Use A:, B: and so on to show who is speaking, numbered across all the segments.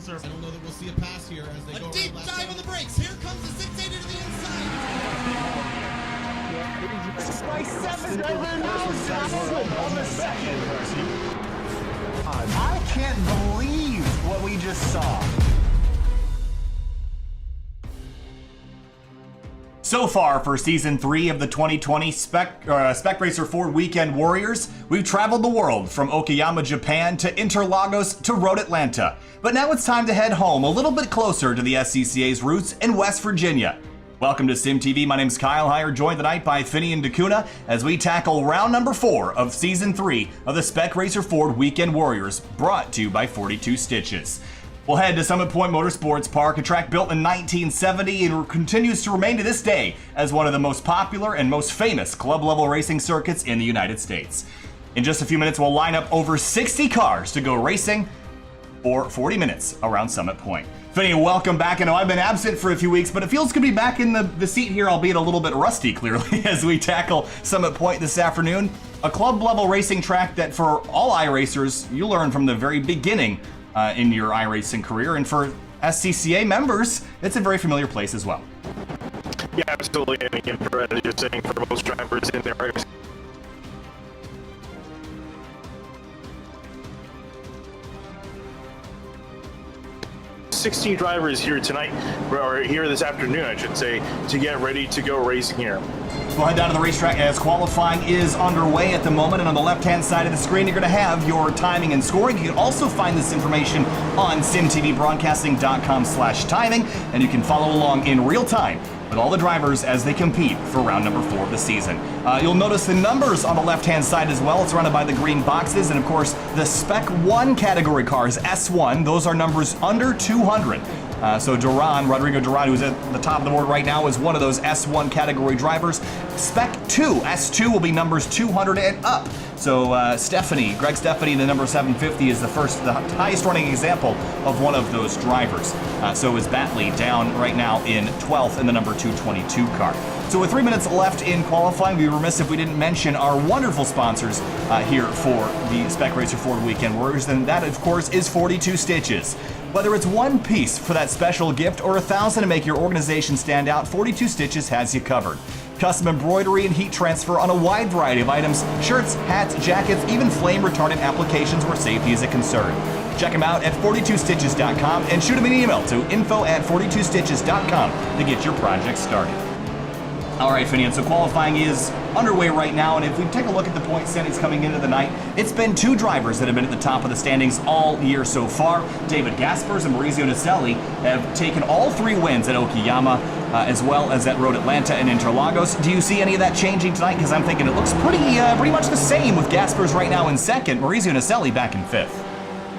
A: surface. I don't know that we'll see a pass here as they go. A deep dive on the brakes. Here comes the 680 to the inside.
B: My 7 driver knows on the second. I can't believe what we just saw.
C: So far for Season 3 of the 2020 Spec Racer Ford Weekend Warriors, we've traveled the world from Okayama, Japan to Interlagos to Road Atlanta. But now it's time to head home a little bit closer to the SCCA's roots in West Virginia. Welcome to SYM TV. My name's Kyle Heyer, joined tonight by Finney and DeCuna as we tackle round number 4 of Season 3 of the Spec Racer Ford Weekend Warriors, brought to you by 42 Stitches. We'll head to Summit Point Motorsports Park, a track built in 1970 and continues to remain to this day as one of the most popular and most famous club-level racing circuits in the United States. In just a few minutes, we'll line up over 60 cars to go racing for 40 minutes around Summit Point. Finney, welcome back. I know I've been absent for a few weeks, but it feels good to be back in the seat here, albeit a little bit rusty, clearly, as we tackle Summit Point this afternoon. A club-level racing track that for all iRacers, you learn from the very beginning in your iRacing career, and for SCCA members, it's a very familiar place as well.
D: Yeah, absolutely. And again, as you're saying, for most drivers in there, 16 drivers here tonight, or here this afternoon, I should say, to get ready to go racing here.
C: We'll head down to the racetrack as qualifying is underway at the moment, and on the left-hand side of the screen, you're going to have your timing and scoring. You can also find this information on SYMTVBroadcasting.com/timing, and you can follow along in real time with all the drivers as they compete for round number 4 of the season. You'll notice the numbers on the left-hand side as well. It's surrounded by the green boxes, and of course, the Spec 1 category cars, S1, those are numbers under 200. So Rodrigo Duran, who's at the top of the board right now, is one of those S1 category drivers. Spec 2, S2 will be numbers 200 and up. So Greg Stephanie, the number 750, is the highest running example of one of those drivers. So is Batley down right now in 12th in the number 222 car. So with 3 minutes left in qualifying, we'd be remiss if we didn't mention our wonderful sponsors here for the Spec Racer Ford Weekend Warriors, and that, of course, is 42 Stitches. Whether it's one piece for that special gift or 1,000 to make your organization stand out, 42 Stitches has you covered. Custom embroidery and heat transfer on a wide variety of items, shirts, hats, jackets, even flame retardant applications where safety is a concern. Check them out at 42stitches.com and shoot them an email to info@42stitches.com to get your project started. All right, Finney, and so qualifying is underway right now, and if we take a look at the point standings coming into the night, it's been 2 drivers that have been at the top of the standings all year so far. David Gaspers and Maurizio Naselli have taken all 3 wins at Okayama, as well as at Road Atlanta and Interlagos. Do you see any of that changing tonight? Because I'm thinking it looks pretty much the same with Gaspers right now in 2nd, Maurizio Naselli back in 5th.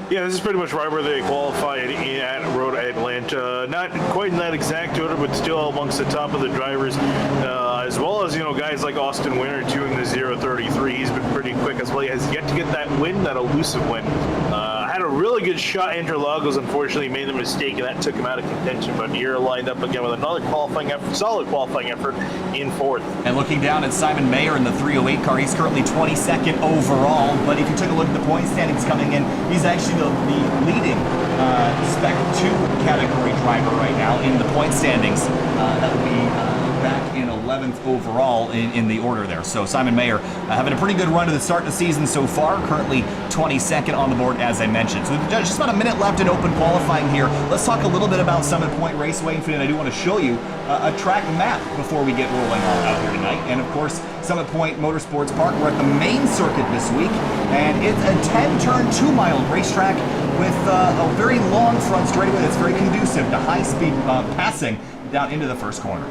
D: Yeah, this is pretty much right where they qualified at Road Atlanta. Not quite in that exact order, but still amongst the top of the drivers, as well as, guys like Austin Winter too in the 033. He's been pretty quick as well. He has yet to get that win, that elusive win. Had a really good shot. Interlagos unfortunately made the mistake, and that took him out of contention. But here lined up again with another solid qualifying effort in 4th.
C: And looking down at Simon Mayer in the 308 car, he's currently 22nd overall. But if you took a look at the point standings coming in, he's actually the leading Spec 2 category driver right now in the point standings. That would be back in 11th overall in the order there. So Simon Mayer having a pretty good run to the start of the season so far, currently 22nd on the board, as I mentioned. So just about a minute left in open qualifying here. Let's talk a little bit about Summit Point Raceway. And I do want to show you a track map before we get rolling out here tonight. And of course, Summit Point Motorsports Park, we're at the main circuit this week, and it's a 10-turn, 2-mile racetrack with a very long front straightaway that's very conducive to high-speed passing down into the first corner.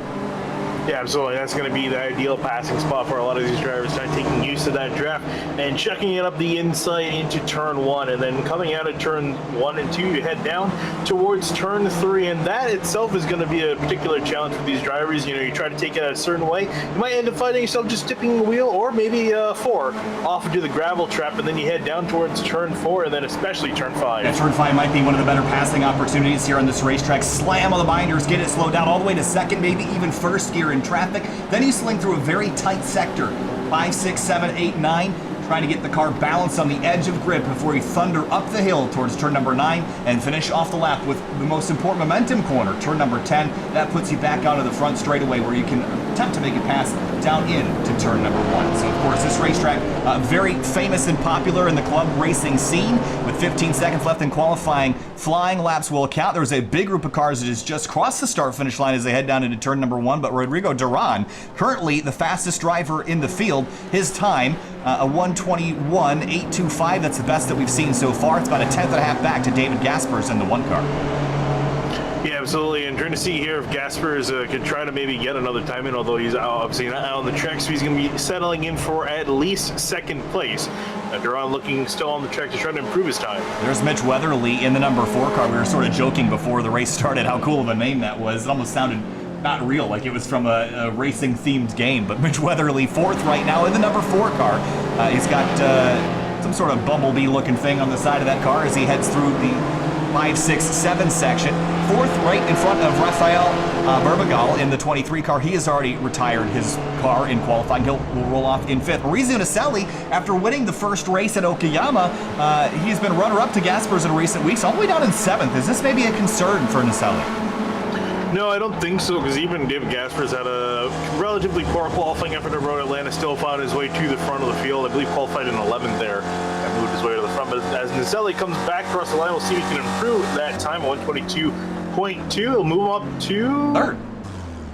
D: Yeah, absolutely. That's going to be the ideal passing spot for a lot of these drivers, start taking use of that draft and chucking it up the inside into turn 1, and then coming out of turn 1 and 2, you head down towards turn 3, and that itself is going to be a particular challenge for these drivers. You try to take it a certain way, you might end up finding yourself just tipping the wheel, or maybe 4 off into the gravel trap, and then you head down towards turn 4, and then especially turn 5.
C: Yeah, turn 5 might be one of the better passing opportunities here on this racetrack. Slam on the binders, get it slowed down all the way to 2nd, maybe even 1st gear in traffic. Then you sling through a very tight sector, 5, 6, 7, 8, 9. trying to get the car balanced on the edge of grip before you thunder up the hill towards turn number 9 and finish off the lap with the most important momentum corner, turn number 10. That puts you back out of the front straightaway where you can attempt to make a pass down into turn number 1. So, of course, this racetrack, very famous and popular in the club racing scene. With 15 seconds left in qualifying, flying laps will count. There's a big group of cars that has just crossed the start-finish line as they head down into turn number 1, but Rodrigo Duran, currently the fastest driver in the field, his time, a 1:21.825. That's the best that we've seen so far. It's about a tenth and a half back to David Gaspers in the 1 car.
D: Yeah, absolutely. And trying to see here if Gaspers can try to maybe get another time in, although he's obviously not out on the track, so he's going to be settling in for at least second place. Duran looking still on the track to try to improve his time.
C: There's Mitch Weatherly in the number 4 car. We were sort of joking before the race started how cool of a name that was. It almost sounded not real, like it was from a racing-themed game. But Mitch Weatherly, 4th right now in the number 4 car. He's got some sort of bumblebee-looking thing on the side of that car as he heads through the 5, 6, 7 section. 4th right in front of Rafael Berbagal in the 23 car. He has already retired his car in qualifying. He'll roll off in 5th. Maurizio Naselli, after winning the first race at Okayama, he's been runner-up to Gaspers in recent weeks, all the way down in 7th. Is this maybe a concern for Naselli?
D: No, I don't think so, because even David Gaspers had a relatively poor qualifying effort at Road Atlanta, still found his way to the front of the field. I believe qualified in 11th there and moved his way to the front. But as Naselli comes back across the line, we'll see if he can improve that time, 1:22.2. He'll move up to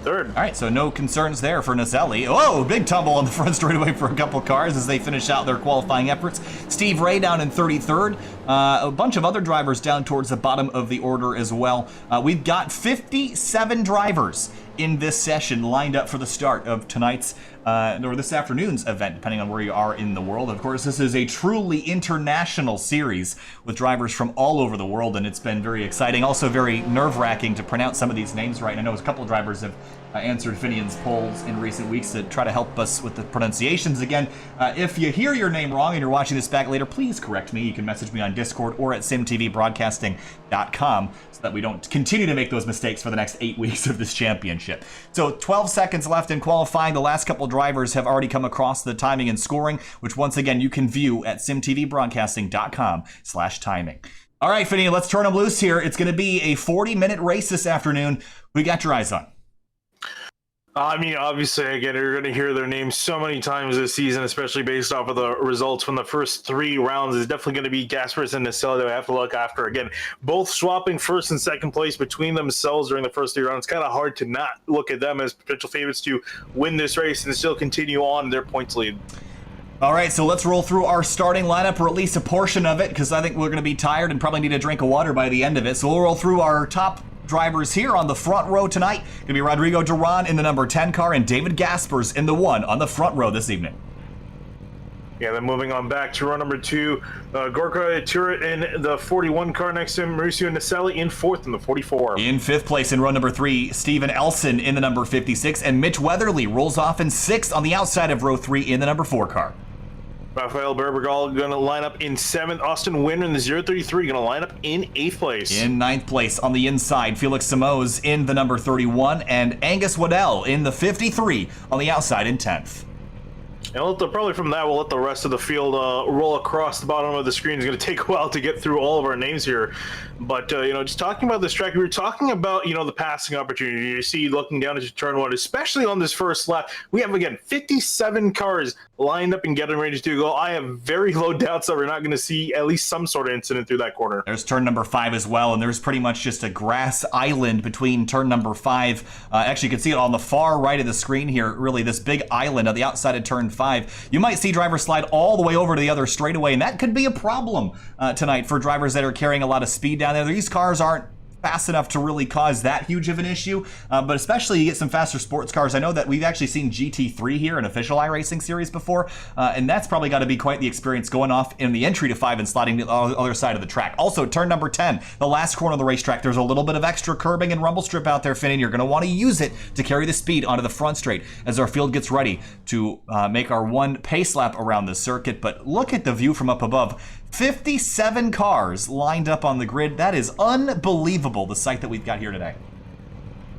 D: third.
C: All right, so no concerns there for Naselli. Oh, big tumble on the front straightaway for a couple cars as they finish out their qualifying efforts. Steve Ray down in 33rd. A bunch of other drivers down towards the bottom of the order as well. We've got 57 drivers in this session lined up for the start of tonight's or this afternoon's event, depending on where you are in the world. Of course, this is a truly international series with drivers from all over the world, and it's been very exciting. Also very nerve-wracking to pronounce some of these names right. I know a couple of drivers have answered Finian's polls in recent weeks to try to help us with the pronunciations. Again, if you hear your name wrong and you're watching this back later, please correct me. You can message me on Discord or at SYMTVBroadcasting.com so that we don't continue to make those mistakes for the next 8 weeks of this championship. So 12 seconds left in qualifying. The last couple drivers have already come across the timing and scoring, which once again you can view at SYMTVBroadcasting.com/timing. All right, Finian, let's turn them loose here. It's going to be a 40-minute race this afternoon. Who you got your eyes on?
D: I mean, obviously, again, you're going to hear their names so many times this season, especially based off of the results from the first 3 rounds. It's definitely going to be Gaspers and Naselli that we have to look after. Again, both swapping first and second place between themselves during the first 3 rounds. It's kind of hard to not look at them as potential favorites to win this race and still continue on their points lead.
C: All right, so let's roll through our starting lineup, or at least a portion of it, because I think we're going to be tired and probably need a drink of water by the end of it. So we'll roll through our top drivers here on the front row tonight. Going to be Rodrigo Duran in the number 10 car and David Gaspers in the 1 on the front row this evening.
D: Yeah, then moving on back to row number 2, Gorka Turret in the 41 car next to him, Mauricio Naselli in 4th in the 44.
C: In 5th place in row number 3, Steven Elson in the number 56, and Mitch Weatherly rolls off in 6th on the outside of row 3 in the number 4 car.
D: Rafael Berbagal going to line up in 7th. Austin Winter in the 033 going to line up in 8th place.
C: In 9th place on the inside, Felix Simoes in the number 31, and Angus Waddell in the 53 on the outside in 10th.
D: And probably from that, we'll let the rest of the field roll across the bottom of the screen. It's going to take a while to get through all of our names here. But, just talking about this track, we were talking about, the passing opportunity. You see, looking down into turn 1, especially on this first lap, we have, again, 57 cars lined up and getting ready to go. I have very low doubts that we're not going to see at least some sort of incident through that corner.
C: There's turn number 5 as well, and there's pretty much just a grass island between turn number 5. Actually, you can see it on the far right of the screen here, really, this big island on the outside of turn 5. You might see drivers slide all the way over to the other straightaway, and that could be a problem tonight for drivers that are carrying a lot of speed down there. These cars aren't fast enough to really cause that huge of an issue, but especially you get some faster sports cars. I know that we've actually seen GT3 here, an official iRacing series before, and that's probably got to be quite the experience going off in the entry to 5 and sliding to the other side of the track. Also, turn number 10, the last corner of the racetrack, there's a little bit of extra curbing and rumble strip out there, Finn, and you're going to want to use it to carry the speed onto the front straight as our field gets ready to make our 1 pace lap around the circuit. But look at the view from up above. 57 cars lined up on the grid. That is unbelievable, the sight that we've got here today.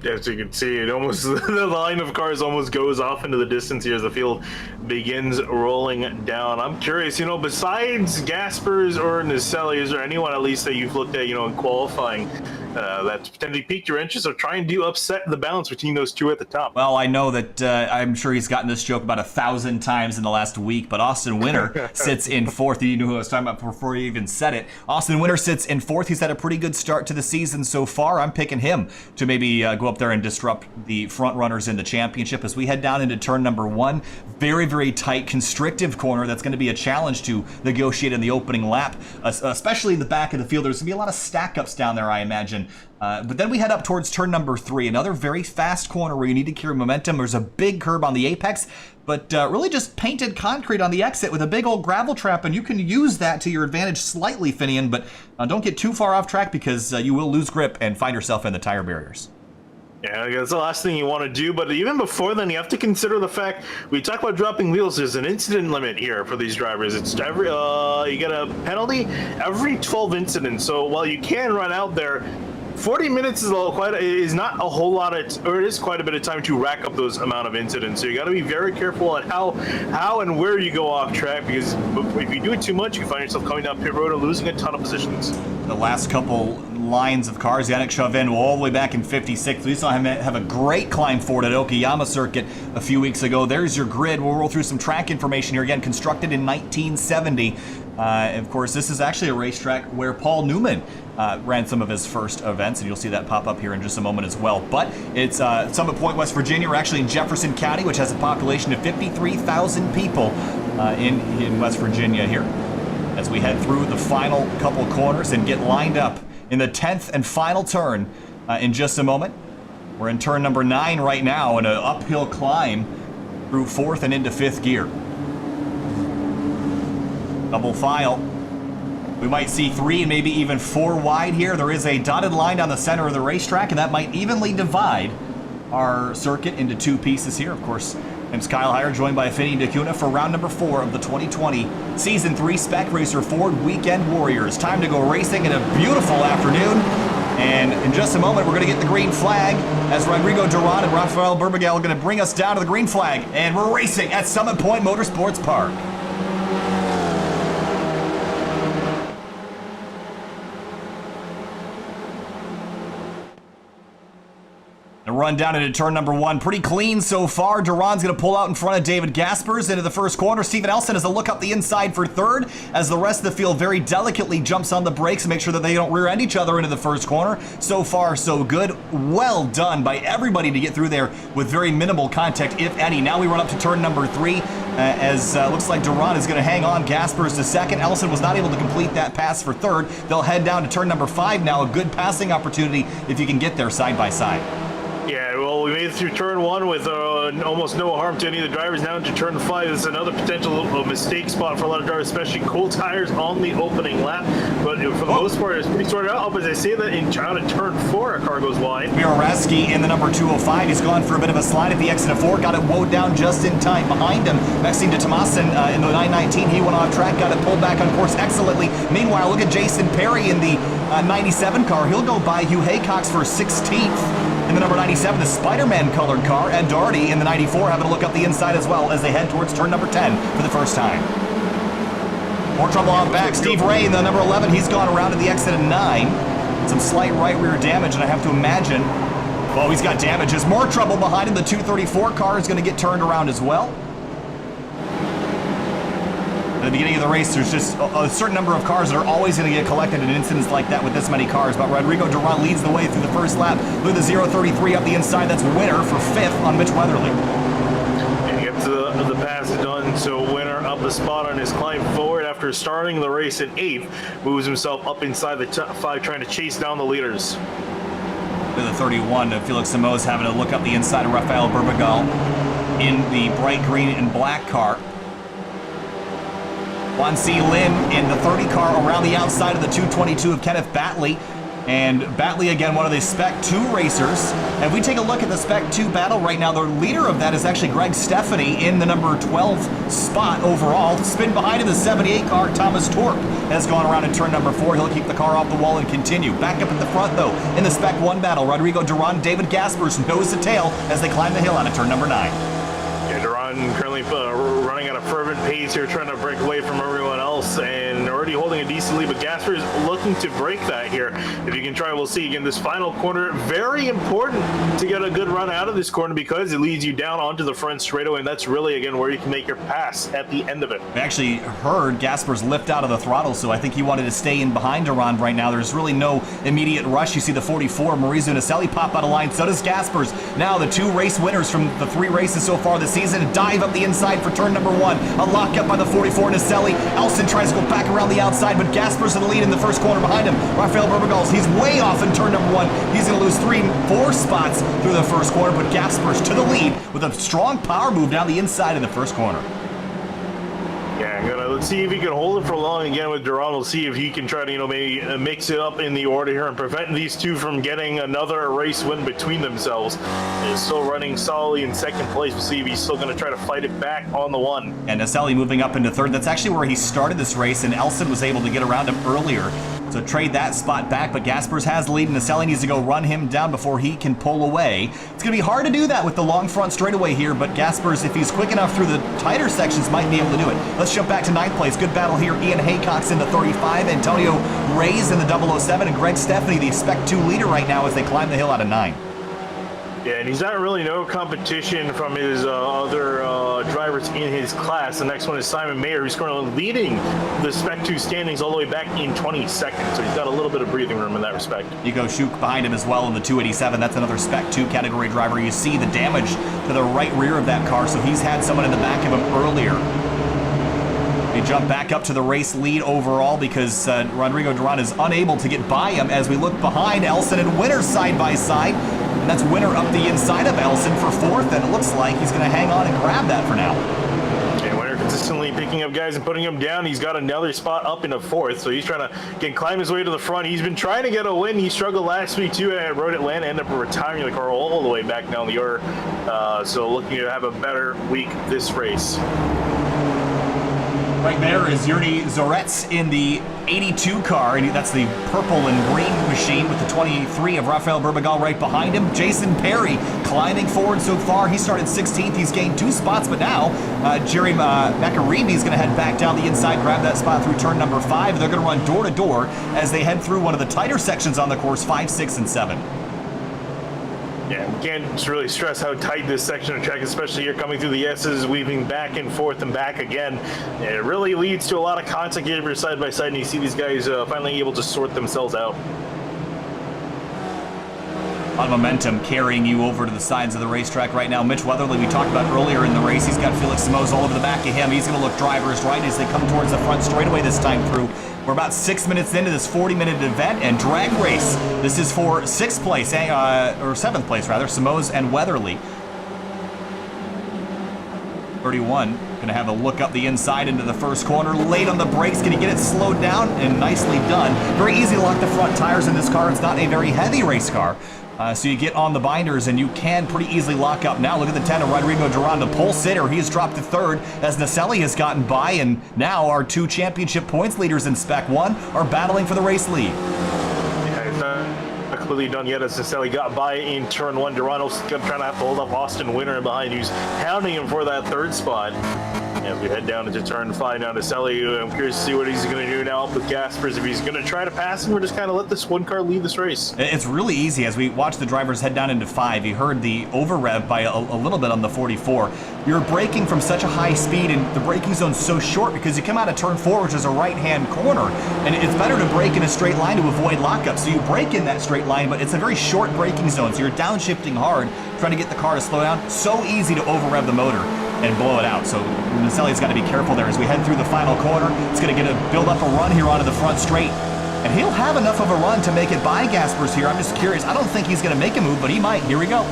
D: As you can see, it almost the line of cars almost goes off into the distance here as the field begins rolling down. I'm curious, besides Gaspers or Naselli, is there anyone at least that you've looked at, in qualifying that's potentially piqued your interest or trying to upset the balance between those two at the top?
C: Well, I know that I'm sure he's gotten this joke about 1,000 times in the last week, but Austin Winter sits in fourth. You knew who I was talking about before you even said it. Austin Winter sits in fourth. He's had a pretty good start to the season so far. I'm picking him to maybe go up there and disrupt the front runners in the championship as we head down into turn number 1. Very, very tight, constrictive corner that's going to be a challenge to negotiate in the opening lap, especially in the back of the field. There's going to be a lot of stack-ups down there, I imagine. But then we head up towards turn number 3, another very fast corner where you need to carry momentum. There's a big curb on the apex, but really just painted concrete on the exit with a big old gravel trap, and you can use that to your advantage slightly, Finian, but don't get too far off track because you will lose grip and find yourself in the tire barriers.
D: Yeah, that's the last thing you want to do, but even before then, you have to consider the fact, we talk about dropping wheels, there's an incident limit here for these drivers. It's every, you get a penalty every 12 incidents, so while you can run out there, 40 minutes is not a whole lot or it is quite a bit of time to rack up those amount of incidents. So you got to be very careful on how and where you go off track, because if you do it too much, you find yourself coming down pit road and losing a ton of positions. The
C: last couple lines of cars, Yannick Chauvin all the way back in 56th. We saw him have a great climb forward at Okayama Circuit a few weeks ago. There's your grid. We'll roll through some track information here. Again, constructed in 1970. Of course, this is actually a racetrack where Paul Newman ran some of his first events, and you'll see that pop up here in just a moment as well. But it's Summit Point, West Virginia. We're actually in Jefferson County, which has a population of 53,000 people in West Virginia here, as we head through the final couple corners and get lined up in the 10th and final turn in just a moment. We're in turn number 9 right now, and an uphill climb through 4th and into 5th gear. Double file. We might see 3 and maybe even 4 wide here. There is a dotted line down the center of the racetrack, and that might evenly divide our circuit into 2 pieces here. Of course, name's Kyle Heyer, joined by Finian D'Acunha for round number 4 of the 2020 Season 3 Spec Racer Ford Weekend Warriors. Time to go racing in a beautiful afternoon. And in just a moment, we're going to get the green flag as Rodrigo Duran and Rafael Berbagal are going to bring us down to the green flag. And we're racing at Summit Point Motorsports Park. Run down into turn number 1. Pretty clean so far. Duran's going to pull out in front of David Gaspers into the first corner. Steven Elson has a look up the inside for 3rd as the rest of the field very delicately jumps on the brakes and makes sure that they don't rear end each other into the first corner. So far, so good. Well done by everybody to get through there with very minimal contact, if any. Now we run up to turn number 3 as looks like Duran is going to hang on Gaspers to 2nd. Elson was not able to complete that pass for 3rd. They'll head down to turn number 5 now. A good passing opportunity if you can get there side by side.
D: Yeah, well, we made it through turn 1 with almost no harm to any of the drivers. Now into turn 5, this is another potential mistake spot for a lot of drivers, especially cold tires on the opening lap. But for the most part, it's pretty sorted out. As I say that, out of turn 4, a car goes wide.
C: Mirareski in the number 205. He's gone for a bit of a slide at the exit of 4. Got it woed down just in time behind him. Maxime de Tomasin in the 919. He went off track, got it pulled back on course excellently. Meanwhile, look at Jason Perry in the 97 car. He'll go by Hugh Haycox for 16th. In the number 97, the Spider-Man colored car. Ed Doherty in the 94 having a look up the inside as well as they head towards turn number 10 for the first time. More trouble off back. Steve Ray in the number 11. He's gone around to the exit of 9. Some slight right rear damage, and I have to imagine, well, he's got damages. More trouble behind him. The 234 car is going to get turned around as well. At the beginning of the race, there's just a certain number of cars that are always going to get collected in incidents like that with this many cars. But Rodrigo Duran leads the way through the first lap. Look at the 033 up the inside. That's Winner for 5th on Mitch Weatherly.
D: And he gets the pass done, so Winner up a spot on his climb forward after starting the race in 8th. Moves himself up inside the top 5, trying to chase down the leaders.
C: Look at the 31. Felix Simoes having a look up the inside of Rafael Berbagal in the bright green and black car. Juan C. Lin in the 30 car around the outside of the 222 of Kenneth Batley. and Batley again, one of the Spec 2 racers. And we take a look at the Spec 2 battle right now, the leader of that is actually Greg Stephanie in the number 12 spot overall. Spin behind him, the 78 car, Thomas Torp, has gone around in turn number 4. He'll keep the car off the wall and continue. Back up at the front, though, in the Spec 1 battle, Rodrigo Duran, David Gaspers nose to tail as they climb the hill out of turn number 9.
D: Yeah, Duran currently running at a fervent pace here, trying to break away from everyone else, and already holding a decent lead, but Gaspers looking to break that here. If you can try, we'll see. Again, this final corner, very important to get a good run out of this corner because it leads you down onto the front straightaway, and that's really, again, where you can make your pass at the end of it.
C: We actually heard Gaspers lift out of the throttle, so I think he wanted to stay in behind Duran right now. There's really no immediate rush. You see the 44, Maurizio Naselli, pop out of line. So does Gaspers. Now the 2 race winners from the 3 races so far this season dive up the inside for turn number 1. A lock up by the 44, Naselli. Elson tries to go back around the outside, but Gaspers in the lead in the first corner behind him. Rafael Burbagals, he's way off in turn number 1. He's going to lose 3-4 spots through the first corner, but Gaspers to the lead with a strong power move down the inside in the first corner.
D: Yeah, let's see if he can hold it for long again with Duran. We'll see if he can try to, maybe mix it up in the order here and prevent these two from getting another race win between themselves. He's still running solidly in second place. We'll see if he's still going to try to fight it back on the 1.
C: And Naselli moving up into 3rd. That's actually where he started this race, and Elson was able to get around him earlier. So trade that spot back, but Gaspers has the lead, and Naselli needs to go run him down before he can pull away. It's going to be hard to do that with the long front straightaway here, but Gaspers, if he's quick enough through the tighter sections, might be able to do it. Let's jump back to 9th place. Good battle here. Ian Haycock's in the 35, Antonio Reyes in the 007, and Greg Stephanie, the Spec 2 leader right now as they climb the hill out of 9.
D: Yeah, and he's not really no competition from his other drivers in his class. The next one is Simon Mayer, who's currently leading the Spec 2 standings all the way back in 22nd. So he's got a little bit of breathing room in that respect. Nico
C: Schuch behind him as well in the 287. That's another Spec 2 category driver. You see the damage to the right rear of that car, so he's had someone in the back of him earlier. They jump back up to the race lead overall because Rodrigo Duran is unable to get by him as we look behind. Elson and Winner side by side. And that's Winner up the inside of Elson for 4th, and it looks like he's going to hang on and grab that for now.
D: And Winner consistently picking up guys and putting them down. He's got another spot up into 4th, so he's trying to climb his way to the front. He's been trying to get a win. He struggled last week too at Road Atlanta, ended up retiring the car all the way back down the order. So looking to have a better week this race.
C: Right there is Yuri Zoretz in the 82 car, and that's the purple and green machine with the 23 of Rafael Burbagal right behind him. Jason Perry climbing forward so far. He started 16th. He's gained 2 spots, but now Jerry Macaribi is going to head back down the inside, grab that spot through turn number 5. They're going to run door to door as they head through one of the tighter sections on the course, 5, 6, and 7.
D: Yeah, we can't really stress how tight this section of track, especially here coming through the S's, weaving back and forth and back again. It really leads to a lot of contact here side by side, and you see these guys finally able to sort themselves out.
C: A lot of momentum carrying you over to the sides of the racetrack right now. Mitch Weatherly, we talked about earlier in the race, he's got Felix Simoes all over the back of him. He's going to look drivers right as they come towards the front straightaway this time through. We're about 6 minutes into this 40-minute event and drag race. This is for 6th place, or 7th place rather, Simoes and Weatherly. 31, gonna have a look up the inside into the first corner. Late on the brakes, can he get it slowed down? And nicely done. Very easy to lock the front tires in this car. It's not a very heavy race car. So you get on the binders and you can pretty easily lock up. Now look at the 10 of Rodrigo Duran, the pole sitter. He has dropped to 3rd as Naselli has gotten by, and now our 2 championship points leaders in Spec 1 are battling for the race lead.
D: Yeah, it's not completely done yet as Naselli got by in turn 1. Duran's trying to have to hold up Austin Winner in behind, who's hounding him for that 3rd spot. As we head down into turn 5 now, Naselli, I'm curious to see what he's going to do now up with Gaspers. If he's going to try to pass him or just kind of let this one car lead this race.
C: It's really easy as we watch the drivers head down into 5. You heard the over rev by a little bit on the 44. You're braking from such a high speed, and the braking zone's so short because you come out of turn 4, which is a right-hand corner, and it's better to brake in a straight line to avoid lockup. So you brake in that straight line, but it's a very short braking zone, so you're downshifting hard, trying to get the car to slow down. So easy to over rev the motor and blow it out. So Naselli's got to be careful there as we head through the final corner. It's going to build up a run here onto the front straight. And he'll have enough of a run to make it by Gaspers here. I'm just curious. I don't think he's going to make a move, but he might. Here we go.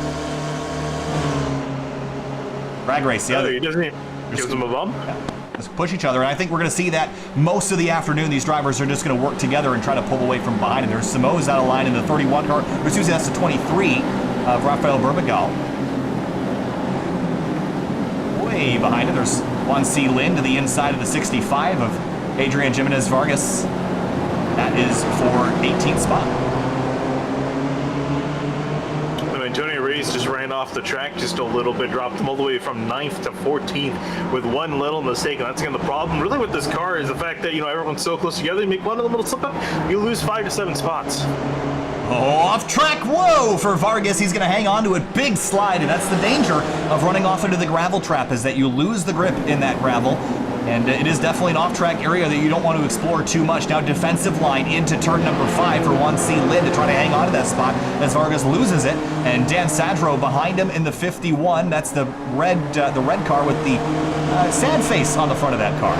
C: Drag race. The other.
D: He doesn't. Gives him a bump.
C: Yeah. just push each other. And I think we're going to see that most of the afternoon. These drivers are just going to work together and try to pull away from behind. And there's Samoa's out of line in the 31 car. Excuse me, that's the 23 of Rafael Berbagal. Way behind it, there's Juan C. Lin to the inside of the 65 of Adrian Jimenez Vargas. That is for 18th spot.
D: Antonio Reyes just ran off the track just a little bit, dropped him all the way from 9th to 14th with one little mistake, and that's again the problem really with this car is the fact that, you know, everyone's so close together. You make one little slip up, you lose 5 to 7 spots.
C: Oh, off track, whoa, for Vargas. He's going to hang on to it, big slide, and that's the danger of running off into the gravel trap, is that you lose the grip in that gravel. And it is definitely an off-track area that you don't want to explore too much. Now defensive line into turn number 5 for Juan C. Lin to try to hang on to that spot as Vargas loses it. And Dan Sadro behind him in the 51. That's the red car with the sad face on the front of that car.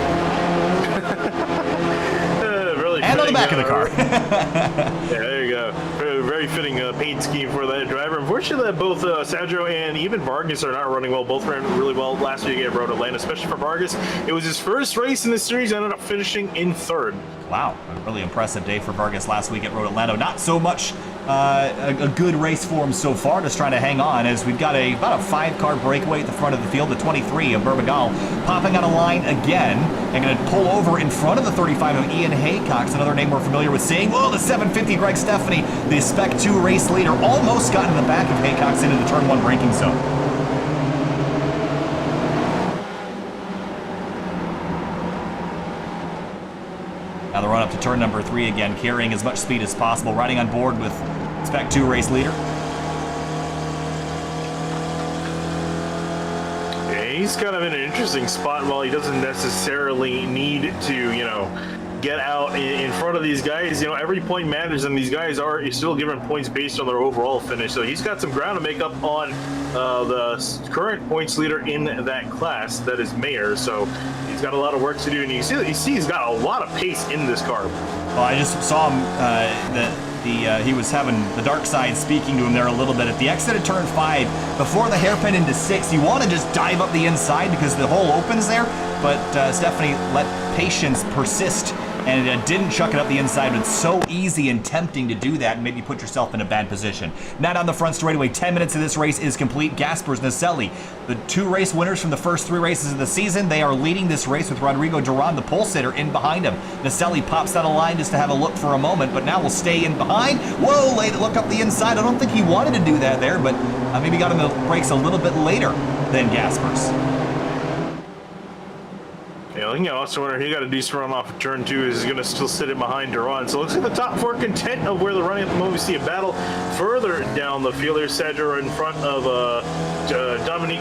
D: Really
C: and on the back of the car.
D: Yeah, there you go. Very fitting paint scheme for that driver. Unfortunately, both Sadro and even Vargas are not running well. Both ran really well last week at Road Atlanta, especially for Vargas. It was his first race in the series, ended up finishing in 3rd.
C: Wow, a really impressive day for Vargas last week at Road Atlanta. Not so much a good race for him so far, just trying to hang on as we've got about a 5-car breakaway at the front of the field. The 23 of Berbagal popping on a line again and going to pull over in front of the 35 of Ian Haycox, another name we're familiar with seeing. Whoa, the 750 Greg Steffany, the Spec 2 race leader, almost got in the back of Haycox into the turn 1 braking zone. Now the run up to turn number 3 again, carrying as much speed as possible, riding on board with Spec 2 race leader.
D: Yeah, he's kind of in an interesting spot while he doesn't necessarily need to, you know, get out in front of these guys. You know, every point matters, and these guys are still given points based on their overall finish. So he's got some ground to make up on the current points leader in that class, that is Mayer. So he's got a lot of work to do, and you see he's got a lot of pace in this car.
C: Well, I just saw him he was having the dark side speaking to him there a little bit at the exit of turn 5 before the hairpin into 6. You want to just dive up the inside because the hole opens there, but Steffany let patience persist and didn't chuck it up the inside. It's so easy and tempting to do that and maybe put yourself in a bad position. Now down the front straightaway, 10 minutes of this race is complete. Gaspers, Naselli, the 2 race winners from the first 3 races of the season. They are leading this race with Rodrigo Duran, the pole sitter, in behind him. Naselli pops out of line just to have a look for a moment, but now will stay in behind. Whoa, look up the inside. I don't think he wanted to do that there, but maybe got him the brakes a little bit later than Gaspers.
D: You know, also wonder he got a decent run off of turn 2. Is going to still sit in behind Duran. So it looks like the top 4 content of where they're running at the moment. We see a battle further down the field. There's Sadro in front of Dominique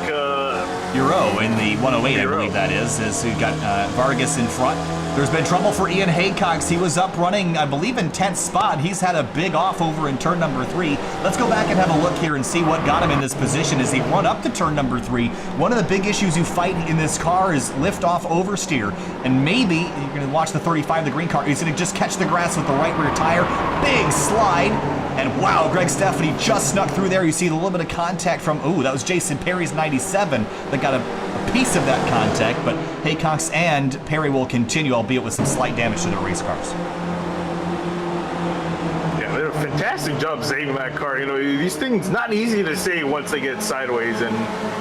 C: Euro in the 108, I believe that is who got Vargas in front. There's been trouble for Ian Haycox. He was up running, I believe, in 10th spot. He's had a big off over in turn number 3. Let's go back and have a look here and see what got him in this position as he run up to turn number 3. One of the big issues you fight in this car is lift off oversteer. And maybe you're going to watch the 35, the green car. He's going to just catch the grass with the right rear tire. Big slide. And wow, Greg Steffany just snuck through there. You see a little bit of contact from, that was Jason Perry's 97 that got a piece of that contact. But Haycox and Perry will continue, albeit with some slight damage to their race cars.
D: Yeah, they did a fantastic job saving that car. You know, these things not easy to save once they get sideways, and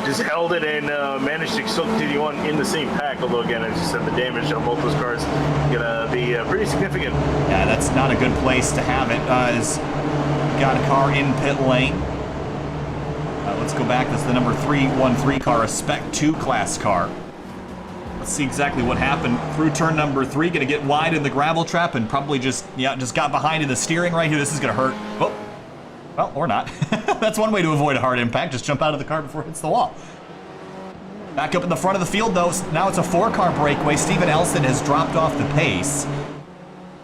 D: just held it and managed to still continue on in the same pack. Although again, as you said, the damage on both those cars gonna be pretty significant.
C: Yeah, that's not a good place to have it. Got a car in pit lane. Let's go back. That's the number 313 car, a Spec 2 class car. Let's see exactly what happened through turn number 3. Going to get wide in the gravel trap and probably just got behind in the steering right here. This is going to hurt. Oh, well, or not. That's one way to avoid a hard impact. Just jump out of the car before it hits the wall. Back up in the front of the field, though. Now it's a 4-car breakaway. Steven Elson has dropped off the pace.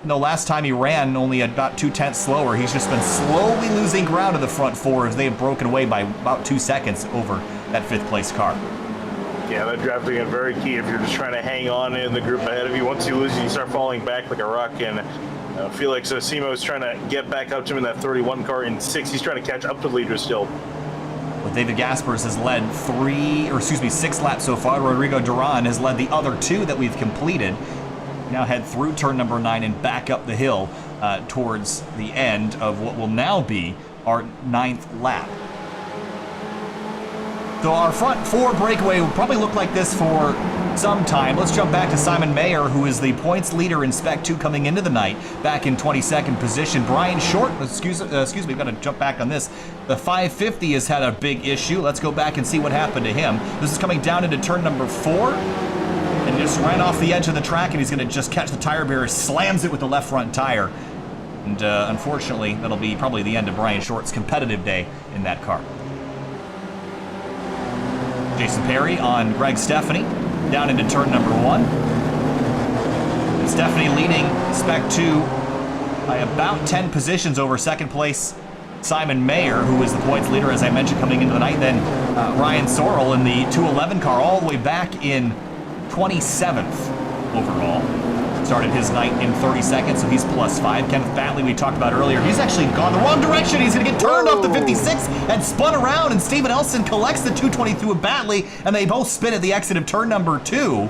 C: No, last time he ran only about 2/10 slower. He's just been slowly losing ground in the front 4 as they have broken away by about 2 seconds over that 5th place car.
D: Yeah, that drafting is very key if you're just trying to hang on in the group ahead of you. Once you lose, you start falling back like a rock. And Felix Simo is trying to get back up to him in that 31 car in 6. He's trying to catch up to the leader still.
C: Well, David Gaspers has led 6 laps so far. Rodrigo Duran has led the other 2 that we've completed. Now head through turn number 9 and back up the hill towards the end of what will now be our 9th lap. So our front 4 breakaway will probably look like this for some time. Let's jump back to Simon Mayer, who is the points leader in Spec 2 coming into the night, back in 22nd position. Brian Short, excuse me, we've got to jump back on this. The 550 has had a big issue. Let's go back and see what happened to him. This is coming down into turn number 4. And just ran off the edge of the track, and he's going to just catch the tire barrier, slams it with the left front tire. And unfortunately, that'll be probably the end of Brian Short's competitive day in that car. Jason Perry on Greg Steffany, down into turn number 1. And Steffany leading Spec 2 by about 10 positions over second place Simon Mayer, who was the points leader, as I mentioned, coming into the night. Then Ryan Sorrell in the 211 car, all the way back in 27th overall. Started his night in 32nd, so he's +5. Kenneth Batley, we talked about earlier, he's actually gone the wrong direction. He's going to get turned off the 56 and spun around, and Steven Elson collects the 222 of Batley, and they both spin at the exit of turn number 2.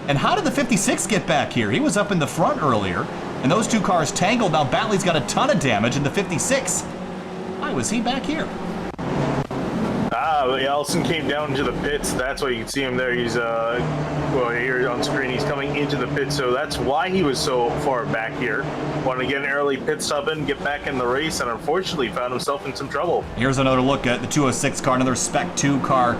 C: And how did the 56 get back here? He was up in the front earlier, and those 2 cars tangled. Now Batley's got a ton of damage, and the 56, why was he back here?
D: Elson came down into the pits. That's why you can see him there. He's well, here on screen, he's coming into the pits, so that's why he was so far back here. Wanted to get an early pit stop in, get back in the race, and unfortunately found himself in some trouble.
C: Here's another look at the 206 car, another Spec 2 car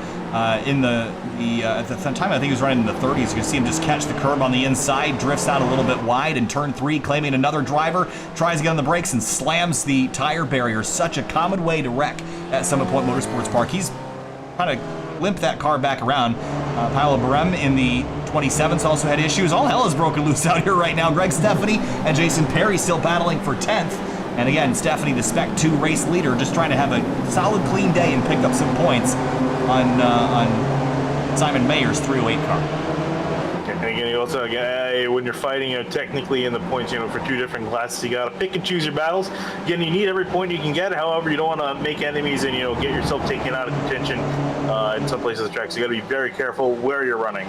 C: in at the time I think he was running in the 30s. You can see him just catch the curb on the inside, drifts out a little bit wide in turn 3, claiming another driver, tries to get on the brakes and slams the tire barrier. Such a common way to wreck at Summit Point Motorsports Park. He's trying to limp that car back around. Paolo Barem in the 27th also had issues. All hell is broken loose out here right now. Greg Steffany and Jason Perry still battling for 10th. And again, Steffany, the Spec 2 race leader, just trying to have a solid, clean day and pick up some points on Simon Mayer's 308 car.
D: And again, you also, when you're fighting, technically in the points, for 2 different classes, you got to pick and choose your battles. Again, you need every point you can get. However, you don't want to make enemies and, get yourself taken out of contention in some places of the track. So you got to be very careful where you're running.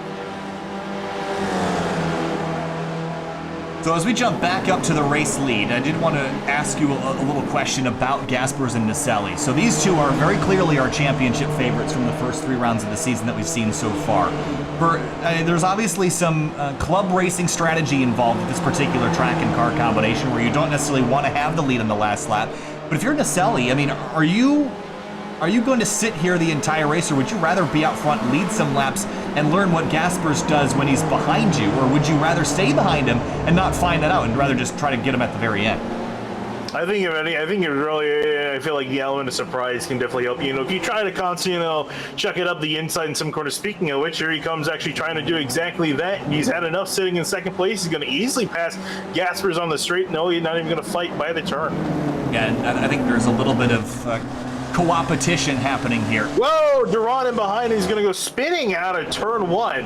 C: So as we jump back up to the race lead, I did want to ask you a little question about Gaspers and Naselli. So these 2 are very clearly our championship favorites from the first 3 rounds of the season that we've seen so far. There's obviously some club racing strategy involved with this particular track and car combination where you don't necessarily want to have the lead on the last lap. But if you're Naselli, I mean, are you going to sit here the entire race, or would you rather be out front, lead some laps, and learn what Gaspers does when he's behind you? Or would you rather stay behind him and not find that out and rather just try to get him at the very end?
D: I think it really, I feel like the element of surprise can definitely help you. If you try to constantly, chuck it up the inside in some corner, speaking of which, here he comes actually trying to do exactly that. He's had enough sitting in second place. He's going to easily pass Gaspers on the straight. No, he's not even going to fight by the turn.
C: Yeah, and I think there's a little bit of co-opetition happening here.
D: Whoa, Duran in behind, he's gonna go spinning out of turn 1,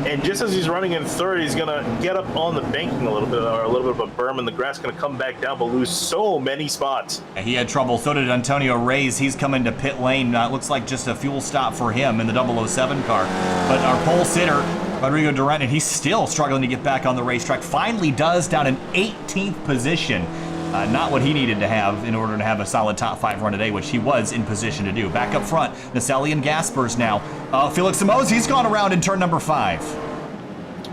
D: and just as he's running in third, he's gonna get up on the banking a little bit, or a little bit of a berm in the grass, gonna come back down, but lose so many spots.
C: Yeah, he had trouble, so did Antonio Reyes. He's coming to pit lane. Looks like just a fuel stop for him in the 007 car. But our pole sitter, Rodrigo Duran, and he's still struggling to get back on the racetrack. Finally does, down in 18th position. Not what he needed to have in order to have a solid top 5 run today, which he was in position to do. Back up front, Naselli and Gaspers now. Felix Simoes, he's gone around in turn number 5.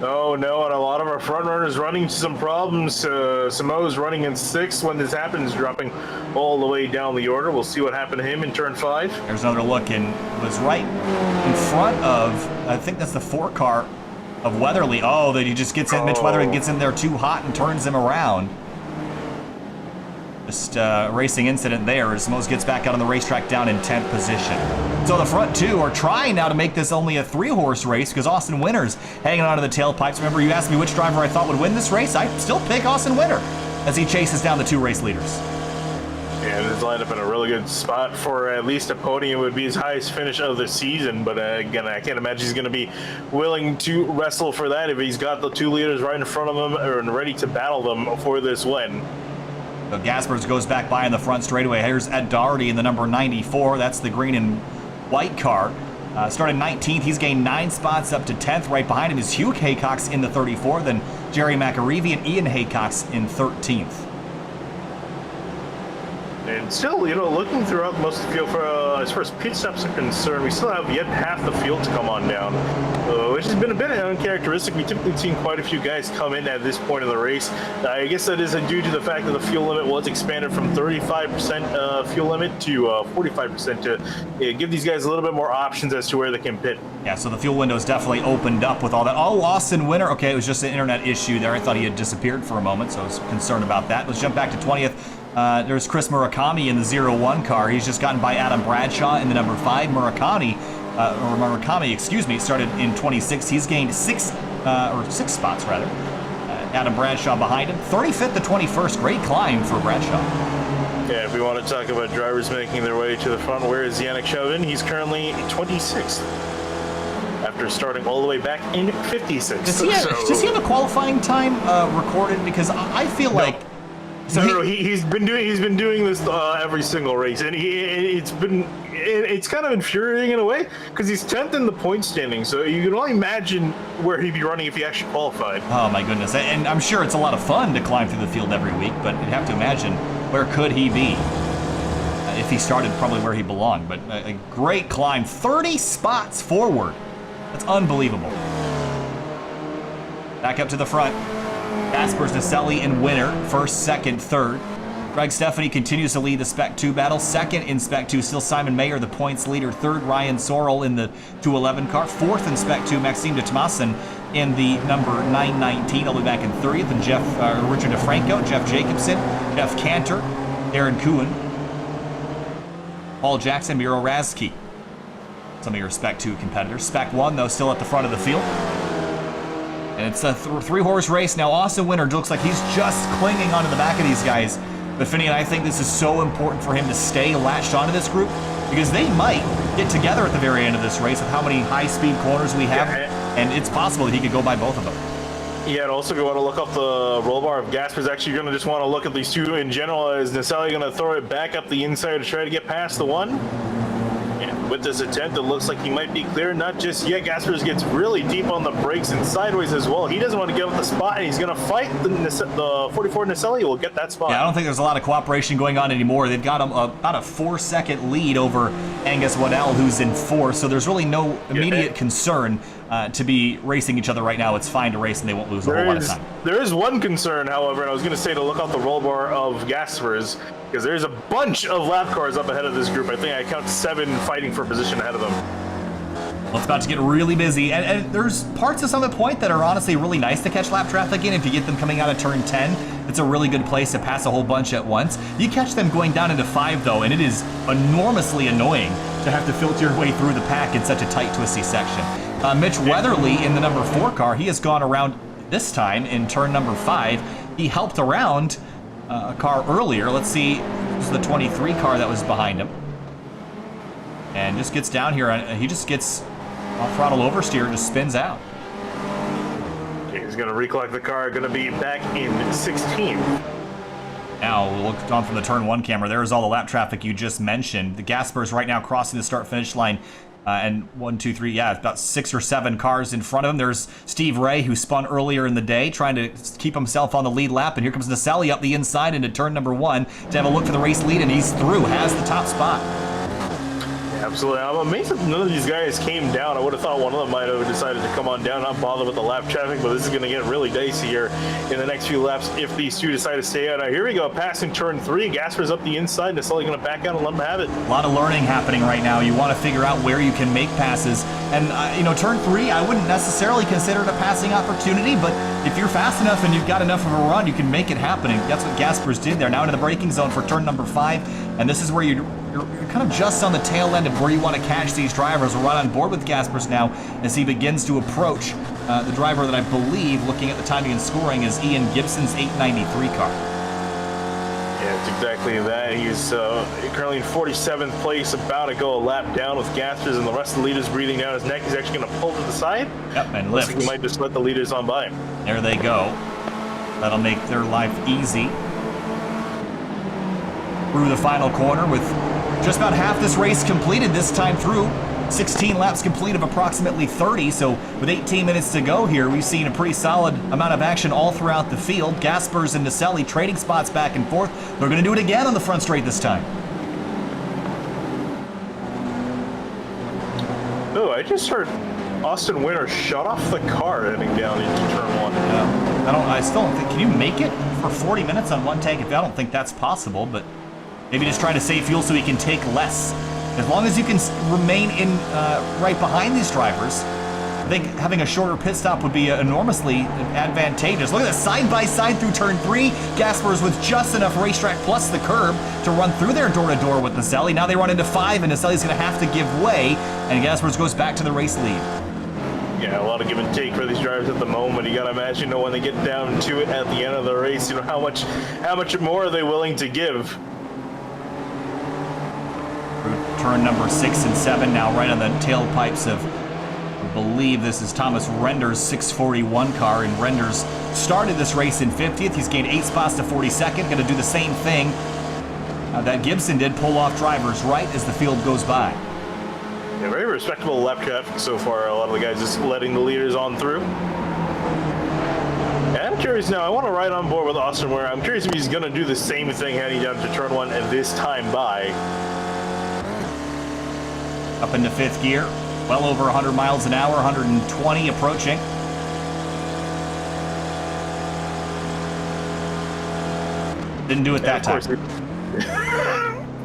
D: Oh no, and a lot of our front runners running into some problems. Simoes running in 6th when this happens, dropping all the way down the order. We'll see what happened to him in turn 5.
C: There's another look, and was right in front of, I think that's the 4 car of Weatherly. Oh, that he just gets in, Mitch Weatherly gets in there too hot and turns him around. Just racing incident there as Simoes gets back out on the racetrack down in 10th position. So the front 2 are trying now to make this only a 3-horse race because Austin Winter's hanging onto the tailpipes. Remember, you asked me which driver I thought would win this race. I still pick Austin Winter as he chases down the 2 race leaders.
D: Yeah, this lined up in a really good spot for at least a podium. It would be his highest finish of the season, but again, I can't imagine he's going to be willing to wrestle for that if he's got the 2 leaders right in front of him and ready to battle them for this win.
C: So Gaspers goes back by in the front straightaway. Here's Ed Doherty in the number 94. That's the green and white car. Started 19th. He's gained 9 spots up to 10th. Right behind him is Hugh Haycox in the 34th, then Jerry McAreevy and Ian Haycox in 13th.
D: And still, looking throughout most of the field, as far as pit stops are concerned, we still have yet half the field to come on down, which has been a bit uncharacteristic. We typically seen quite a few guys come in at this point of the race. I guess that is due to the fact that the fuel limit was expanded from 35% fuel limit to 45% to give these guys a little bit more options as to where they can pit.
C: Yeah, so the fuel window is definitely opened up with all that. Oh, Austin Winter. Okay, it was just an internet issue there. I thought he had disappeared for a moment, so I was concerned about that. Let's jump back to 20th. There's Chris Murakami in the 0-1 car. He's just gotten by Adam Bradshaw in the number 5. Murakami, started in 26th. He's gained 6 spots, rather. Adam Bradshaw behind him. 35th to 21st. Great climb for Bradshaw.
D: Yeah, if we want to talk about drivers making their way to the front, where is Yannick Chauvin? He's currently 26th. After starting all the way back in 56th.
C: Does he have a qualifying time recorded? Because I feel like...
D: So he's been doing this every single race, and it's kind of infuriating in a way because he's 10th in the point standing. So you can only imagine where he'd be running if he actually qualified.
C: Oh my goodness! And I'm sure it's a lot of fun to climb through the field every week, but you have to imagine where could he be if he started probably where he belonged. But a great climb, 30 spots forward. That's unbelievable. Back up to the front. Gaspers, Naselli, and Winner, first, second, third. Greg Stephanie continues to lead the Spec 2 battle. Second in Spec 2, still Simon Mayer, the points leader. Third, Ryan Sorrell in the 211 car. Fourth in Spec 2, Maxime de Tomasin in the number 919. All the way back in 30th. And Richard DeFranco, Jeff Jacobson, Jeff Cantor, Aaron Kuhn, Paul Jackson, Miro Razki. Some of your Spec 2 competitors. Spec 1, though, still at the front of the field. And it's a 3-horse race. Now, Austin Winter looks like he's just clinging onto the back of these guys. But Finney and I think this is so important for him to stay latched onto this group because they might get together at the very end of this race with how many high-speed corners we have. And it's possible that he could go by both of them.
D: Yeah, and also if you want to look up the roll bar of Gaspers, actually you're going to just want to look at these two in general. Is Naselli going to throw it back up the inside to try to get past the one? With this attempt, it looks like he might be clear. Not just yet. Gaspers gets really deep on the brakes and sideways as well. He doesn't want to give up the spot, and he's going to fight the 44 Naselli. Will get that spot.
C: Yeah, I don't think there's a lot of cooperation going on anymore. They've got about a 4-second lead over Angus Waddell, who's in 4th. So there's really no immediate concern to be racing each other right now. It's fine to race, and they won't lose a whole lot of time.
D: There is one concern, however, and I was going to say to look out the roll bar of Gaspers, because there's a bunch of lap cars up ahead of this group. I think I count 7 fighting for position ahead of them.
C: Well, it's about to get really busy, and there's parts of Summit Point that are honestly really nice to catch lap traffic in. If you get them coming out of turn 10, it's a really good place to pass a whole bunch at once. You catch them going down into 5, though, and it is enormously annoying to have to filter your way through the pack in such a tight, twisty section. Mitch Weatherly in the number 4 car, he has gone around this time in turn number 5. He helped around a car earlier. Let's see, this is the 23 car that was behind him. And just gets down here, and he just gets off throttle oversteer and just spins out.
D: Okay, he's going to recollect the car, going to be back in 16.
C: Now, we'll look on from the turn 1 camera. There's all the lap traffic you just mentioned. The Gaspers right now crossing the start-finish line. And 1, 2, 3, yeah, about 6 or 7 cars in front of him. There's Steve Ray, who spun earlier in the day, trying to keep himself on the lead lap. And here comes Naselli up the inside into turn number 1 to have a look for the race lead, and he's through, has the top spot.
D: Absolutely. I'm amazed that none of these guys came down. I would have thought one of them might have decided to come on down, not bother with the lap traffic, but this is going to get really dicey here in the next few laps if these two decide to stay out. Now, here we go, passing turn 3. Gaspers up the inside. Naselli going to back out and let him have it.
C: A lot of learning happening right now. You want to figure out where you can make passes. And, turn 3, I wouldn't necessarily consider it a passing opportunity, but if you're fast enough and you've got enough of a run, you can make it happen. That's what Gaspers did there. Now into the braking zone for turn number 5, and this is where you're kind of just on the tail end of where you want to catch these drivers. We're right on board with Gaspers now as he begins to approach the driver that I believe, looking at the timing and scoring, is Ian Gibson's 893 car.
D: Yeah, it's exactly that. He's currently in 47th place, about to go a lap down with Gaspers, and the rest of the leaders breathing down his neck. He's actually going to pull to the side.
C: Yep, and lift.
D: Looks like he might just let the leaders on by.
C: There they go. That'll make their life easy. Through the final corner with just about half this race completed this time through. 16 laps complete of approximately 30, so with 18 minutes to go here, we've seen a pretty solid amount of action all throughout the field. Gaspers and Naselli trading spots back and forth. They're going to do it again on the front straight this time.
D: Oh, I just heard Austin Winter shut off the car heading down into turn 1.
C: I still don't think, can you make it for 40 minutes on one tank? I don't think that's possible, but maybe just try to save fuel so he can take less. As long as you can remain in right behind these drivers, I think having a shorter pit stop would be enormously advantageous. Look at that, side by side through turn 3. Gaspers with just enough racetrack plus the curb to run through their door-to-door with Naselli. Now they run into 5, and Naselli's going to have to give way, and Gaspers goes back to the race lead.
D: Yeah, a lot of give and take for these drivers at the moment. You gotta imagine, when they get down to it at the end of the race, how much more are they willing to give?
C: Turn number 6 and 7 now right on the tailpipes of, I believe this is Thomas Render's 641 car, and Renders started this race in 50th. He's gained 8 spots to 42nd. Going to do the same thing that Gibson did, pull off drivers right as the field goes by.
D: Yeah, very respectable lap traffic so far. A lot of the guys just letting the leaders on through. And I'm curious now, I want to ride on board with Austin Ware. I'm curious if he's going to do the same thing heading down to turn 1 and this time by.
C: Up into 5th gear, well over 100 miles an hour, 120 approaching. Didn't do it that time.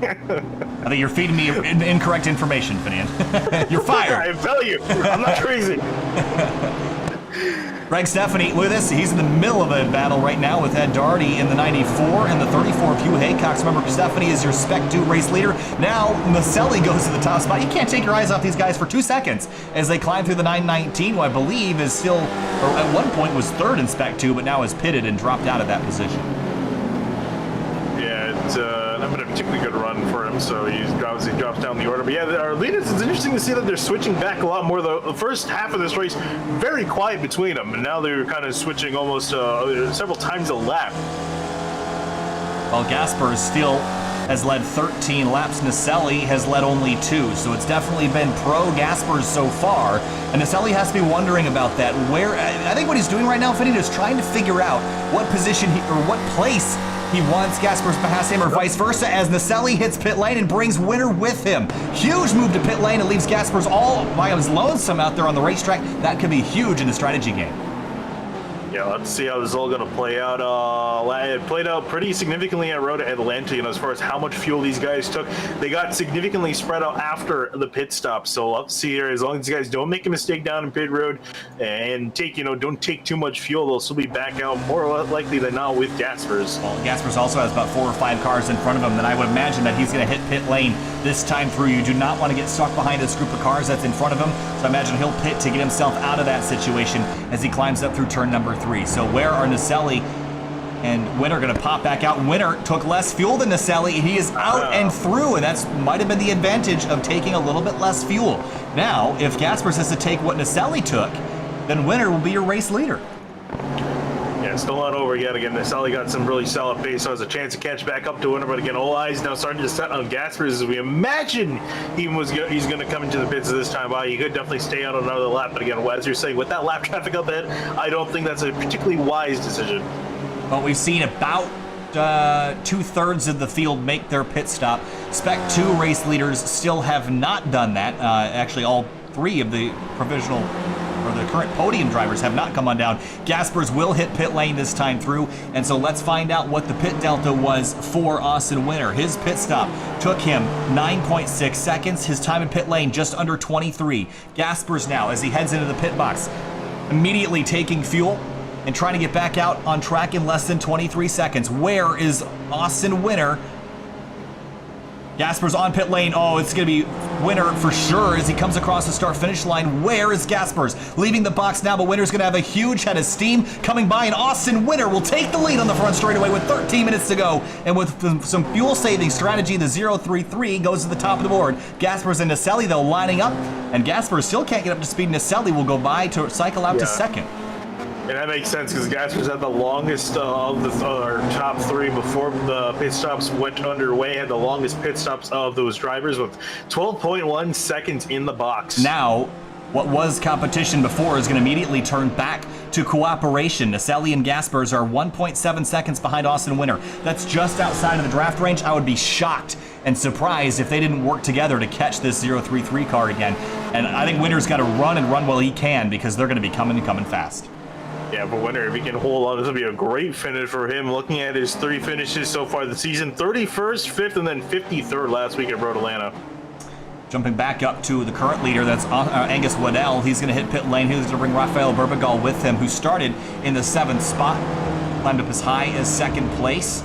C: I think you're feeding me incorrect information, Finian. You're fired.
D: I'm telling you, I'm not crazy.
C: Greg Steffany, look at this. He's in the middle of a battle right now with Ed Doherty in the 94 and the 34 of Hugh Haycox. Remember, Steffany is your Spec 2 race leader. Now, Naselli goes to the top spot. You can't take your eyes off these guys for 2 seconds as they climb through the 919, who I believe is still, or at one point was 3rd in Spec 2, but now is pitted and dropped out of that position.
D: Yeah, it's not been a particularly good run for him, so he drops down the order. But yeah, our leaders, it's interesting to see that they're switching back a lot more. The first half of this race, very quiet between them, and now they're kind of switching almost several times a lap.
C: Well, Gaspers still has led 13 laps. Naselli has led only 2, so it's definitely been pro Gaspers so far. And Naselli has to be wondering about that. Where I think what he's doing right now, Finney, is trying to figure out what position or what place he wants Gaspers past him, or vice versa, as Naselli hits pit lane and brings Winter with him. Huge move to pit lane and leaves Gaspers all by his lonesome out there on the racetrack. That could be huge in the strategy game.
D: Yeah, let's see how this is all going to play out. It played out pretty significantly at Road to Atlanta, as far as how much fuel these guys took. They got significantly spread out after the pit stop. So let's see here. As long as these guys don't make a mistake down in pit road and don't take too much fuel, they'll still be back out more likely than not with Gaspers.
C: Well, Gaspers also has about 4 or 5 cars in front of him. Then I would imagine that he's going to hit pit lane this time through. You do not want to get stuck behind this group of cars that's in front of him. So I imagine he'll pit to get himself out of that situation as he climbs up through turn number 3. So where are Naselli and Winter going to pop back out? Winter took less fuel than Naselli. He is out and through, and that's might have been the advantage of taking a little bit less fuel. Now, if Gaspers has to take what Naselli took, then Winter will be your race leader.
D: Yeah, still not over yet. Again, Naselli got some really solid pace, so has a chance to catch back up to Winter. But again, all eyes now starting to set on Gaspers as we imagine he's going to come into the pits this time by. He could definitely stay out another lap. But again, as you're saying, with that lap traffic up ahead, I don't think that's a particularly wise decision.
C: But we've seen about 2/3 of the field make their pit stop. Spec 2 race leaders still have not done that. Actually, all 3 of the provisional or the current podium drivers have not come on down. Gaspers will hit pit lane this time through, and so let's find out what the pit delta was for Austin Winter. His pit stop took him 9.6 seconds. His time in pit lane just under 23. Gaspers now, as he heads into the pit box, immediately taking fuel and trying to get back out on track in less than 23 seconds. Where is Austin Winter? Gaspers on pit lane. Oh, it's going to be Winter for sure as he comes across the start-finish line. Where is Gaspers? Leaving the box now, but Winter's going to have a huge head of steam coming by, and Austin Winter will take the lead on the front straightaway with 13 minutes to go. And with some fuel-saving strategy, the 033 goes to the top of the board. Gaspers and Naselli, though, lining up, and Gaspers still can't get up to speed. Naselli will go by to cycle out to second.
D: And that makes sense because Gaspers had the longest of the top three before the pit stops went underway, had the longest pit stops of those drivers with 12.1 seconds in the box.
C: Now, what was competition before is going to immediately turn back to cooperation. Naselli and Gaspers are 1.7 seconds behind Austin Winter. That's just outside of the draft range. I would be shocked and surprised if they didn't work together to catch this 033 car again. And I think Winter's got to run and run while he can because they're going to be coming fast.
D: Yeah, but Winter, if he can hold on, this will be a great finish for him. Looking at his 3 finishes so far this season, 31st, 5th, and then 53rd last week at Road Atlanta.
C: Jumping back up to the current leader, that's Angus Waddell. He's going to hit pit lane. He's going to bring Rafael Berbagal with him, who started in the 7th spot, climbed up as high as 2nd place.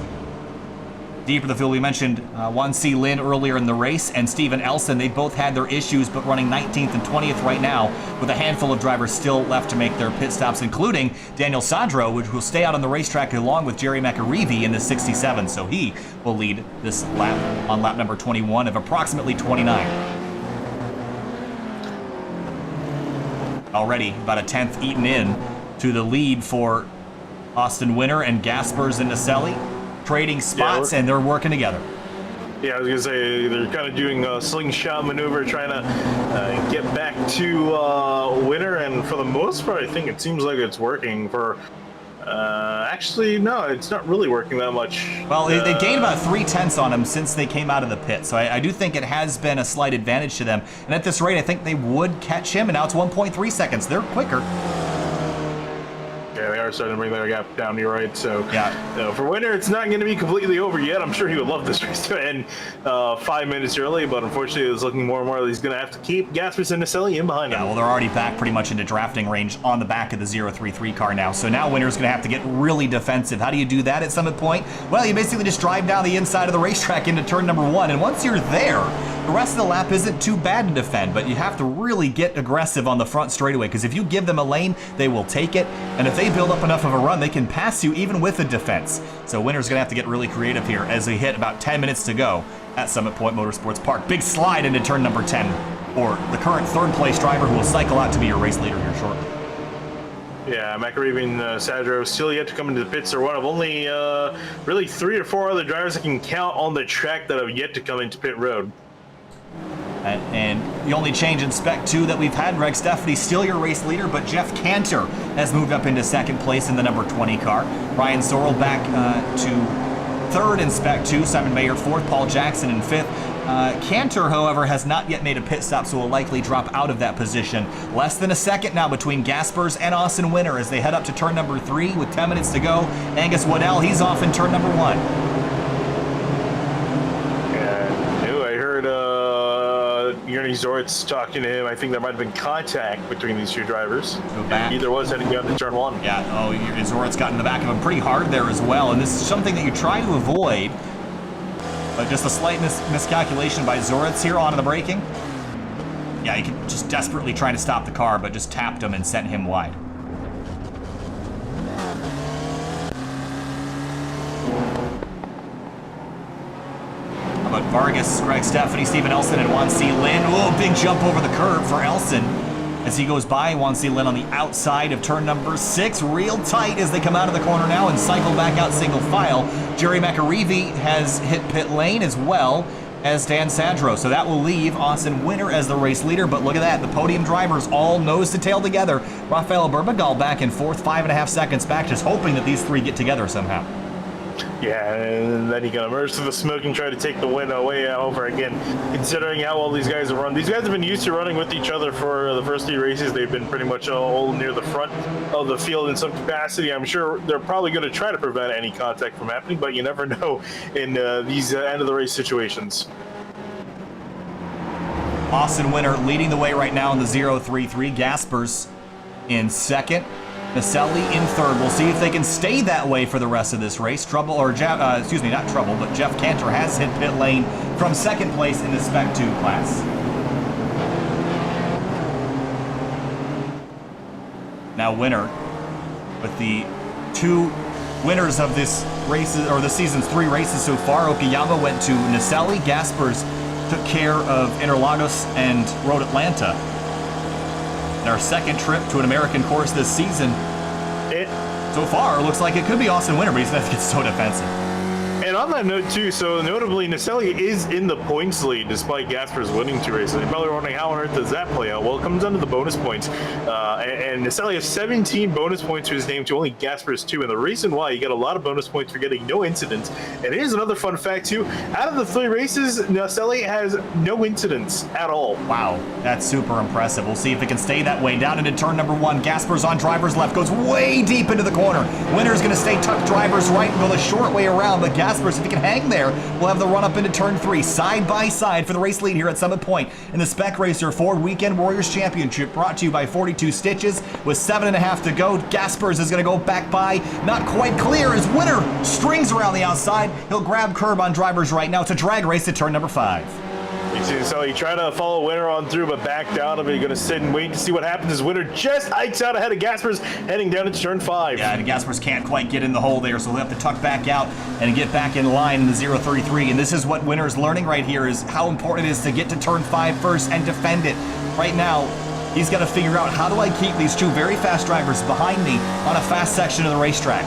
C: Deeper the field, we mentioned Juan C. Lin earlier in the race, and Steven Elson. They both had their issues, but running 19th and 20th right now, with a handful of drivers still left to make their pit stops, including Daniel Sadro, which will stay out on the racetrack along with Jerry McAreevy in the 67. So he will lead this lap on lap number 21 of approximately 29. Already about a 10th eaten in to the lead for Austin Winter and Gaspers and Naselli. Trading spots, and they're working together.
D: Yeah, I was gonna say they're kind of doing a slingshot maneuver, trying to get back to Winter, and for the most part, I think it seems like it's working. For actually, no, it's not really working that much.
C: Well, they gained about 0.3 on him since they came out of the pit, so I do think it has been a slight advantage to them. And at this rate, I think they would catch him, and now it's 1.3 seconds. They're quicker.
D: Yeah, they are starting to bring their gap down, you're right. So,
C: yeah.
D: For Winter, it's not going to be completely over yet. I'm sure he would love this race to end 5 minutes early, but unfortunately, it's looking more and more like he's going to have to keep Gaspers and Naselli in behind him.
C: Yeah, well, they're already back pretty much into drafting range on the back of the 033 car now. So now Winter's going to have to get really defensive. How do you do that at Summit Point? Well, you basically just drive down the inside of the racetrack into turn number 1, and once you're there, the rest of the lap isn't too bad to defend, but you have to really get aggressive on the front straightaway, because if you give them a lane, they will take it, and if they build up enough of a run, they can pass you even with a defense. So Winter's going to have to get really creative here as they hit about 10 minutes to go at Summit Point Motorsports Park. Big slide into turn number 10 for the current 3rd place driver, who will cycle out to be your race leader here shortly.
D: Yeah, McAreevy and Sadro still yet to come into the pits. They're one of only really 3 or 4 other drivers that can count on the track that have yet to come into pit road.
C: And the only change in Spec 2 that we've had, Greg Steffany still your race leader, but Jeff Cantor has moved up into 2nd place in the number 20 car. Ryan Sorrell back to 3rd in Spec 2, Simon Mayer 4th, Paul Jackson in 5th. Cantor, however, has not yet made a pit stop, so will likely drop out of that position. Less than a second now between Gaspers and Austin Winter as they head up to turn number 3 with 10 minutes to go. Angus Waddell, he's off in turn number 1.
D: Ernie Zort's talking to him. I think there might have been contact between these 2 drivers. Either was heading down to turn 1.
C: Yeah, Zort's got in the back of him pretty hard there as well, and this is something that you try to avoid, but just a slight miscalculation by Zort's here onto the braking. Yeah, he could just desperately try to stop the car, but just tapped him and sent him wide. But Vargas, Greg Steffany, Steven Elson, and Juan C. Lin. Oh, big jump over the curb for Elson as he goes by Juan C. Lin on the outside of turn number 6. Real tight as they come out of the corner now and cycle back out single file. Jerry McAreevy has hit pit lane as well as Dan Sadro. So that will leave Austin Winter as the race leader. But look at that, the podium drivers all nose to tail together. Rafael Berbagal back in 4th, 5.5 seconds back, just hoping that these 3 get together somehow.
D: Yeah, and then he can emerge to the smoke and try to take the win away over again. Considering how well these guys have run, these guys have been used to running with each other for the first 3 races. They've been pretty much all near the front of the field in some capacity. I'm sure they're probably going to try to prevent any contact from happening, but you never know in these end of the race situations.
C: Austin Winter leading the way right now in the 033. Gaspers in 2nd. Naselli in 3rd. We'll see if they can stay that way for the rest of this race. Jeff Cantor has hit pit lane from 2nd place in the Spec 2 class. Now Winter, with the 2 winners of this race, or the season's 3 races so far. Okayama went to Naselli. Gaspers took care of Interlagos and Road Atlanta. Our 2nd trip to an American course this season So far, it looks like it could be Austin Winter, but he's going to get so defensive.
D: And on that note, too, so notably, Naselli is in the points lead despite Gaspers winning 2 races. You're probably wondering how on earth does that play out? Well, it comes down to the bonus points. And Naselli has 17 bonus points to his name to only Gaspers 2. And the reason why you get a lot of bonus points for getting no incidents. And here's another fun fact, too. Out of the 3 races, Naselli has no incidents at all.
C: Wow, that's super impressive. We'll see if it can stay that way. Down into turn number 1. Gaspers on driver's left, goes way deep into the corner. Winner's going to stay tucked driver's right and go the short way around, but Gaspers, if he can hang there, will have the run up into turn 3, side by side for the race lead here at Summit Point in the Spec Racer Ford Weekend Warriors Championship, brought to you by 42 Stitches. With 7.5 to go, Gaspers is going to go back by, not quite clear as Winner strings around the outside. He'll grab curb on driver's right. Now it's a drag race to turn number 5.
D: So he tried to follow Winner on through, but backed out of it. You're going to sit and wait to see what happens as Winner just hikes out ahead of Gaspers, heading down into turn 5.
C: Yeah, and Gaspers can't quite get in the hole there, so he'll have to tuck back out and get back in line in the 033. And this is what Winner's learning right here, is how important it is to get to turn 5 first and defend it. Right now, he's got to figure out, how do I keep these 2 very fast drivers behind me on a fast section of the racetrack?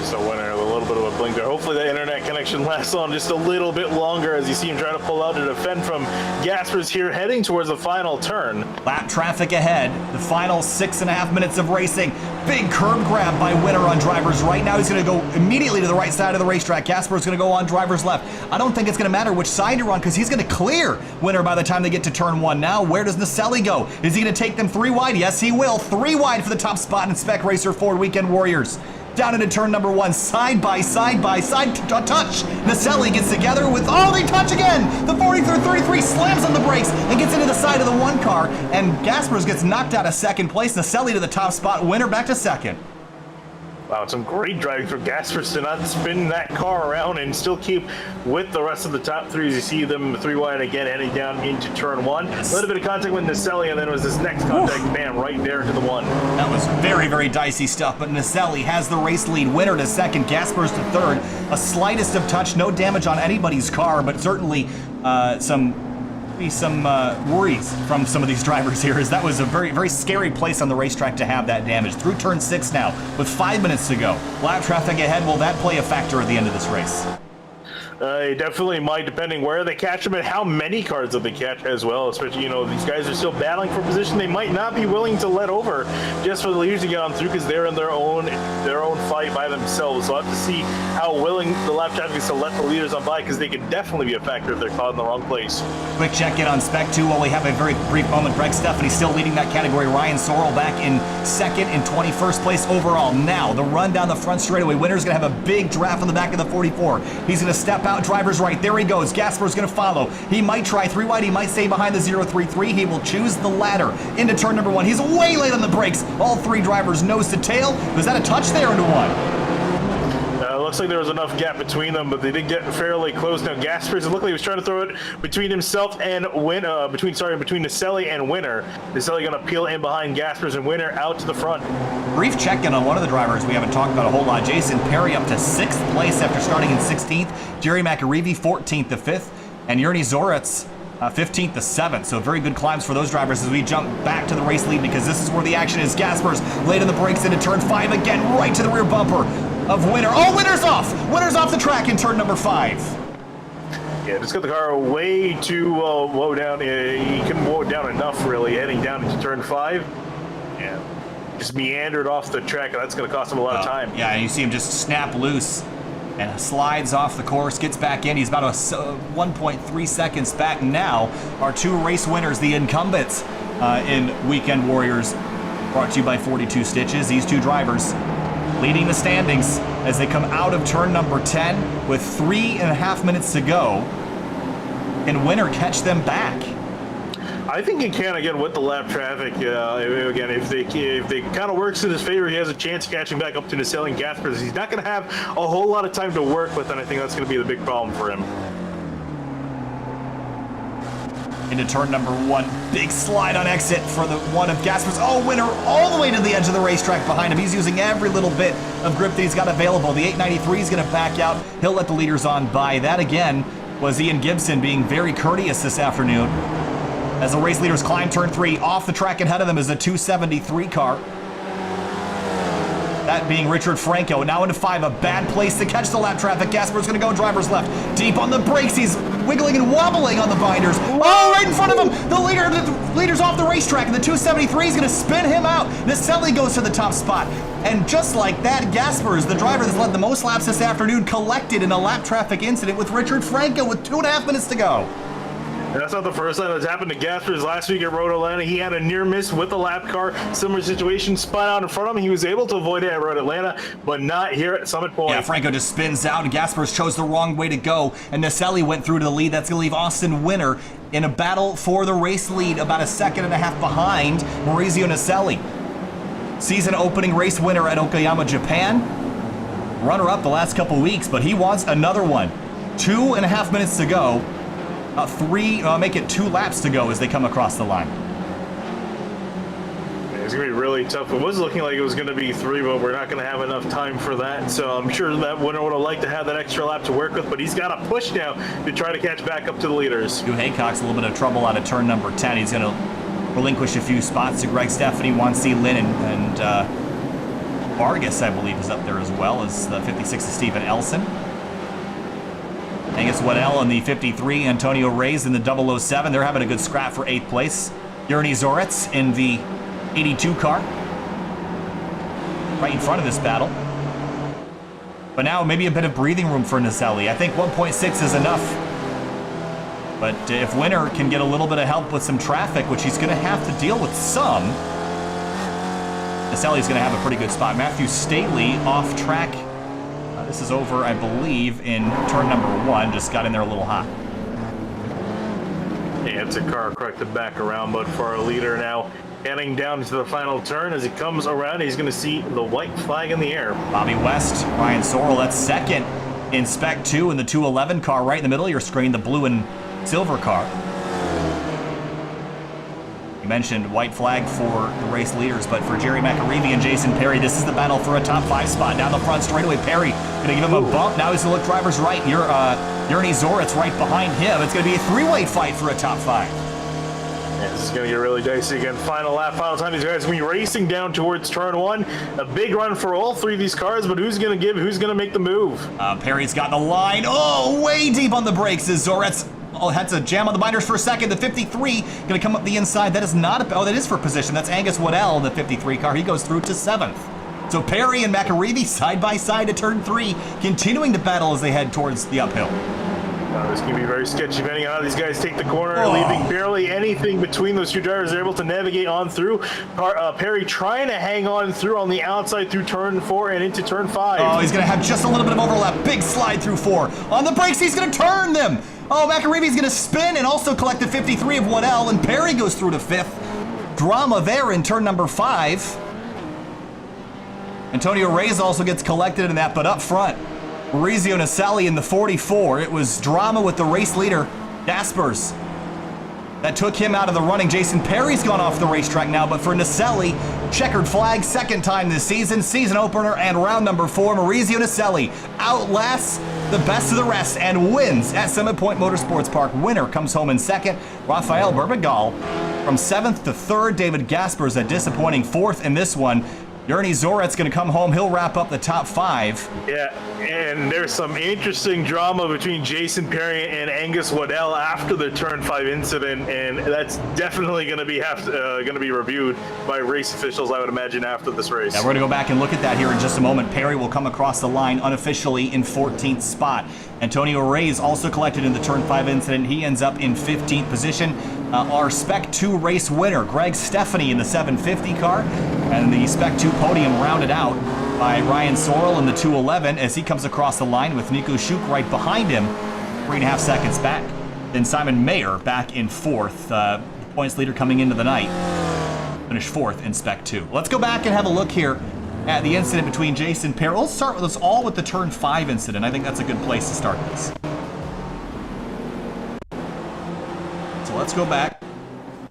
D: So Winner, a little bit of a blink there. Hopefully the internet connection lasts on just a little bit longer as you see him try to pull out to defend from Gaspers here, heading towards the final turn.
C: Lap traffic ahead, the final 6.5 minutes of racing. Big curb grab by Winner on driver's right. Now he's going to go immediately to the right side of the racetrack. Gaspers going to go on driver's left. I don't think it's going to matter which side you're on, because he's going to clear Winner by the time they get to turn 1. Now, where does Naselli go? Is he going to take them 3 wide? Yes, he will. 3 wide for the top spot in Spec Racer Ford Weekend Warriors. Down into turn number 1, side by side, touch. Naselli gets together with, they touch again. The 33 slams on the brakes and gets into the side of the 1 car, and Gaspers gets knocked out of 2nd place. Naselli to the top spot, Winner back to 2nd.
D: Wow, some great driving for Gaspers to not spin that car around and still keep with the rest of the top 3 as you see them 3 wide again, heading down into turn 1. A little bit of contact with Naselli, and then it was this next contact, bam, right there into the 1.
C: That was very, very dicey stuff, but Naselli has the race lead. Winner to 2nd, Gaspers to 3rd. A slightest of touch, no damage on anybody's car, but certainly some worries from some of these drivers here, as that was a very, very scary place on the racetrack to have that damage. Through turn 6 now, with 5 minutes to go. Lap traffic ahead, will that play a factor at the end of this race?
D: It definitely might, depending where they catch them and how many cars that they catch as well. Especially, these guys are still battling for position. They might not be willing to let over just for the leaders to get on through, because they're in their own fight by themselves. So I'll have to see how willing the lap traffic is to let the leaders on by, because they could definitely be a factor if they're caught in the wrong place.
C: Quick check-in on Spec 2 while we have a very brief moment. Greg Stefani still leading that category. Ryan Sorrell back in 2nd and 21st place overall. Now, the run down the front straightaway. Winner's going to have a big draft on the back of the 44. He's going to step out, driver's right. There he goes. Gaspers going to follow. He might try 3 wide. He might stay behind the 033. He will choose the ladder into turn number 1. He's way late on the brakes. All 3 drivers nose to tail. Was that a touch there into 1?
D: Looks like there was enough gap between them, but they did get fairly close. Now Gaspers, it looked like he was trying to throw it between himself and between Naselli and Winner. Naselli going to peel in behind Gaspers, and Winner out to the front.
C: Brief check-in on one of the drivers we haven't talked about a whole lot. Jason Perry up to 6th place after starting in 16th. Jerry McAreevy 14th to 5th. And Yerny Zoritz 15th to 7th. So very good climbs for those drivers as we jump back to the race lead, because this is where the action is. Gaspers late on the brakes into turn 5 again, right to the rear bumper of Winner. Winner's off! Winner's off the track in turn number 5.
D: Yeah, just got the car way too low down. He couldn't blow it down enough, really, heading down into turn 5. Yeah, just meandered off the track, and that's going to cost him a lot of time.
C: Yeah, and you see him just snap loose and slides off the course, gets back in. He's about 1.3 seconds back now. Our 2 race winners, the incumbents in Weekend Warriors, brought to you by 42 Stitches. These 2 drivers leading the standings as they come out of turn number 10 with 3.5 minutes to go. Can Winner catch them back?
D: I think he can, again, with the lap traffic. Again, if they kind of works in his favor, he has a chance of catching back up to Naselli and Gaspers. He's not going to have a whole lot of time to work with, and I think that's going to be the big problem for him.
C: Into turn number 1. Big slide on exit for the one of Gaspers. Winner all the way to the edge of the racetrack behind him. He's using every little bit of grip that he's got available. The 893 is going to back out. He'll let the leaders on by. That, again, was Ian Gibson being very courteous this afternoon. as the race leaders climb turn 3. Off the track ahead of them is a 273 car. That being Richard Franco. Now into 5, a bad place to catch the lap traffic. Gaspers going to go driver's left. Deep on the brakes. He's wiggling and wobbling on the binders. Oh, right in front of him. The leader's off the racetrack, and the 273 is going to spin him out. Naselli goes to the top spot. And just like that, Gaspers, the driver that's led the most laps this afternoon, collected in a lap traffic incident with Richard Franco with 2.5 minutes to go.
D: That's not the first time that's happened to Gaspers. Last week at Road Atlanta, he had a near miss with the lap car. Similar situation, spun out in front of him. He was able to avoid it at Road Atlanta, but not here at Summit Point.
C: Yeah, Franco just spins out, and Gaspers chose the wrong way to go, and Naselli went through to the lead. That's going to leave Austin Winter in a battle for the race lead, about 1.5 seconds behind Maurizio Naselli. Season opening race winner at Okayama, Japan. Runner-up the last couple weeks, but he wants another one. 2.5 minutes to go. Make it 2 laps to go as they come across the line.
D: It's going to be really tough. It was looking like it was going to be 3, but we're not going to have enough time for that. So I'm sure that winner would have liked to have that extra lap to work with, but he's got to push now to try to catch back up to the leaders.
C: Stu Haycock's a little bit of trouble out of turn number 10. He's going to relinquish a few spots to Greg Steffany, Juan C. Lin, and Vargas, I believe, is up there as well as the 56 of Stephen Elson. Angus Waddell in the 53, Antonio Reyes in the 007. They're having a good scrap for 8th place. Yerny Zoretz in the 82 car, right in front of this battle. But now maybe a bit of breathing room for Naselli. I think 1.6 is enough. But if Winter can get a little bit of help with some traffic, which he's going to have to deal with some, Naselli's going to have a pretty good spot. Matthew Staley off track. This is over, I believe, in turn number 1. Just got in there a little hot.
D: Yeah, it's a car corrected back around, but for our leader now, heading down to the final turn. As he comes around, he's going to see the white flag in the air.
C: Bobby West, Ryan Sorrell, that's second in Spec 2 in the 211 car, right in the middle of your screen, the blue and silver car. You mentioned white flag for the race leaders, but for Jerry McAreevy and Jason Perry, this is the battle for a top 5 spot. Down the front straightaway, Perry going to give him a bump. Now he's going to look driver's right. Yerny Zoretz right behind him. It's going to be a 3-way fight for a top 5.
D: Yeah, this is going to get really dicey again. Final lap, final time. These guys are going to be racing down towards turn 1. A big run for all 3 of these cars, but who's going to give, who's going to make the move?
C: Perry's got the line. Oh, way deep on the brakes is Zoretz. Oh, had to jam on the binders for a second. The 53 going to come up the inside. That is not that is for position. That's Angus Waddell in the 53 car. He goes through to 7th. So Perry and McAreevy side by side at turn 3, continuing to battle as they head towards the uphill.
D: This can be very sketchy depending on how these guys take the corner, leaving barely anything between those 2 drivers. They're able to navigate on through. Perry trying to hang on through on the outside through turn 4 and into turn 5.
C: Oh, he's going to have just a little bit of overlap. Big slide through 4. On the brakes, he's going to turn them. Oh, McAreevy's going to spin and also collect the 53 of Waddell, and Perry goes through to 5th. Drama there in turn number 5. Antonio Reyes also gets collected in that, but up front, Maurizio Naselli in the 44. It was drama with the race leader, Gaspers. That took him out of the running. Jason Perry's gone off the racetrack now, but for Naselli, checkered flag, 2nd time this season, season opener, and round number 4. Maurizio Naselli outlasts the best of the rest and wins at Summit Point Motorsports Park. Winner comes home in 2nd. Rafael Berbagal from 7th to 3rd. David Gaspers a disappointing 4th in this one. Yerny Zoretz going to come home. He'll wrap up the top 5.
D: Yeah, and there's some interesting drama between Jason Perry and Angus Waddell after the turn 5 incident, and that's definitely going to be reviewed by race officials, I would imagine, after this race.
C: Yeah, we're going to go back and look at that here in just a moment. Perry will come across the line unofficially in 14th spot. Antonio Reyes also collected in the turn 5 incident. He ends up in 15th position. Our Spec 2 race winner, Greg Steffany in the 750 car, and the Spec 2 podium rounded out by Ryan Sorrell in the 211 as he comes across the line with Nico Schuk right behind him, 3.5 seconds back. Then Simon Mayer back in 4th, points leader coming into the night, finished 4th in Spec 2. Let's go back and have a look here at the incident between Jason Perry. Let's start with us all with the turn 5 incident. I think that's a good place to start this. So let's go back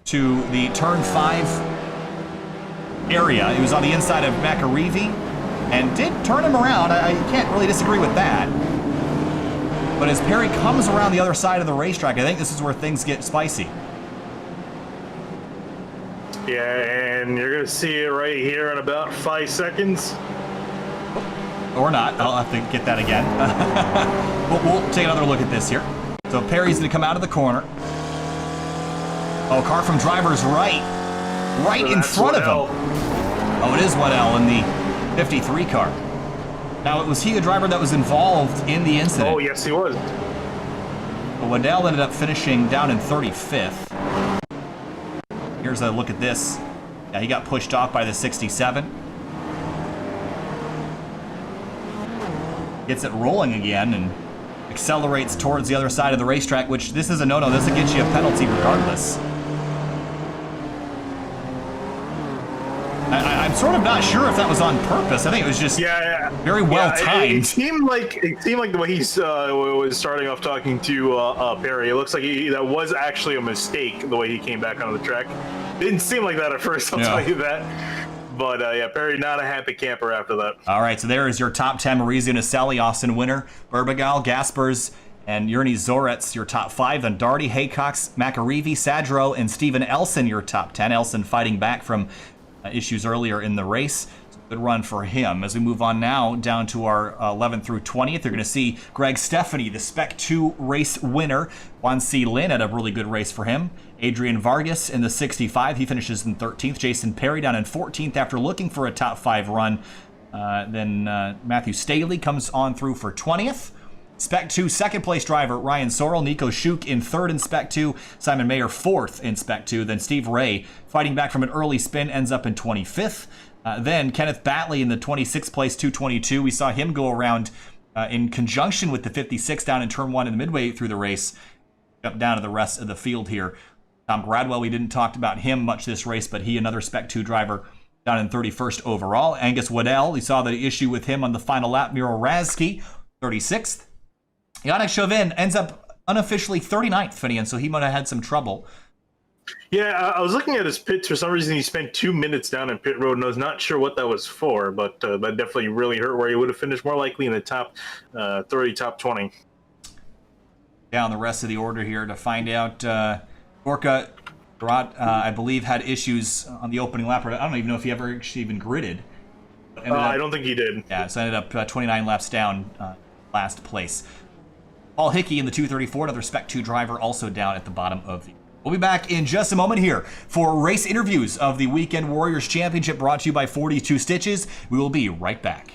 C: to the turn 5 area. He was on the inside of McAreevy and did turn him around. I can't really disagree with that. But as Perry comes around the other side of the racetrack, I think this is where things get spicy.
D: Yeah, and you're going to see it right here in about 5 seconds.
C: Or not. I'll have to get that again. We'll take another look at this here. So Perry's going to come out of the corner. Oh, car from driver's right. Right
D: So
C: in
D: that's
C: front of him.
D: 1L.
C: Oh, it is 1L in the 53 car. Now, was he the driver that was involved in the incident?
D: Oh, yes, he was.
C: But Waddell ended up finishing down in 35th. Here's a look at this. Yeah, he got pushed off by the 67. Gets it rolling again and accelerates towards the other side of the racetrack, which this is a no-no. This will get you a penalty regardless. I'm sort of not sure if that was on purpose. I think it was just very well timed.
D: It seemed like the way he was starting off talking to Perry. It looks like that was actually a mistake. The way he came back onto the track didn't seem like that at first. I'll tell you that. But yeah, Perry not a happy camper after that.
C: All right, so there is your top 10. Maurizio Naselli, Austin Winter, Burbagal, Gaspers, and Yerny Zoretz, your top 5. Then Darty, Haycox, McAreevy, Sadro, and Steven Elson, your top 10. Elson fighting back from issues earlier in the race. Good run for him. As we move on now down to our 11th through 20th, you're going to see Greg Stefani, the Spec 2 race winner. Juan C. Lin had a really good race for him. Adrian Vargas in the 65. He finishes in 13th. Jason Perry down in 14th after looking for a top 5 run. Then Matthew Staley comes on through for 20th. Spec 2 second place driver Ryan Sorrell, Nico Schuk in 3rd in Spec 2, Simon Mayer 4th in Spec 2, then Steve Ray fighting back from an early spin ends up in 25th. Then Kenneth Batley in the 26th place 222. We saw him go around in conjunction with the 56 down in turn 1 in the midway through the race. Jump down to the rest of the field here. Tom Bradwell, we didn't talk about him much this race, but he another Spec 2 driver down in 31st overall. Angus Waddell, we saw the issue with him on the final lap. Miro Razki, 36th. Yannick Chauvin ends up unofficially 39th, Finian, so he might have had some trouble.
D: Yeah, I was looking at his pits. For some reason, he spent 2 minutes down in pit road, and I was not sure what that was for, but that definitely really hurt where he would have finished more likely in the top 30, top 20.
C: Down the rest of the order here to find out. Gorka, I believe, had issues on the opening lap. I don't even know if he ever actually even gridded.
D: I don't think he did.
C: Yeah, so ended up 29 laps down, last place. Paul Hickey in the 234, another Spec 2 driver, also down at the bottom of the... We'll be back in just a moment here for race interviews of the Weekend Warriors Championship brought to you by 42 Stitches. We will be right back.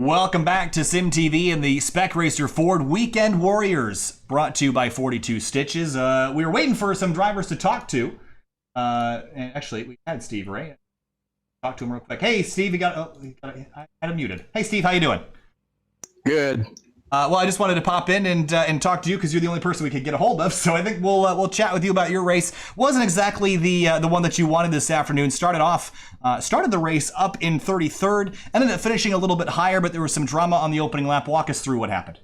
C: Welcome back to SYM TV and the Spec Racer Ford Weekend Warriors, brought to you by 42 Stitches. We were waiting for some drivers to talk to. And actually, we had Steve, right? Talk to him real quick. Hey, Steve, I had him muted. Hey, Steve, how you doing?
E: Good.
C: Well, I just wanted to pop in and talk to you because you're the only person we could get a hold of. So I think we'll chat with you about your race. Wasn't exactly the one that you wanted this afternoon. Started the race up in 33rd, ended up finishing a little bit higher, but there was some drama on the opening lap. Walk us through what happened.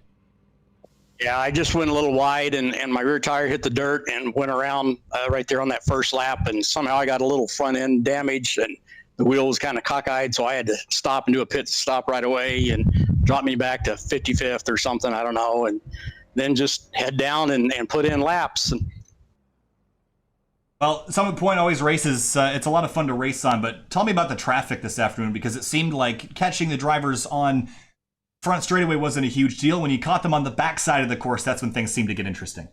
E: Yeah, I just went a little wide, and my rear tire hit the dirt and went around right there on that first lap, and somehow I got a little front end damage, and the wheel was kind of cockeyed, so I had to stop and do a pit stop right away and drop me back to 55th or something, I don't know, and then just head down and put in laps.
C: Well, Summit Point always races. It's a lot of fun to race on, but tell me about the traffic this afternoon, because it seemed like catching the drivers on front straightaway wasn't a huge deal. When you caught them on the back side of the course, that's when things seemed to get interesting.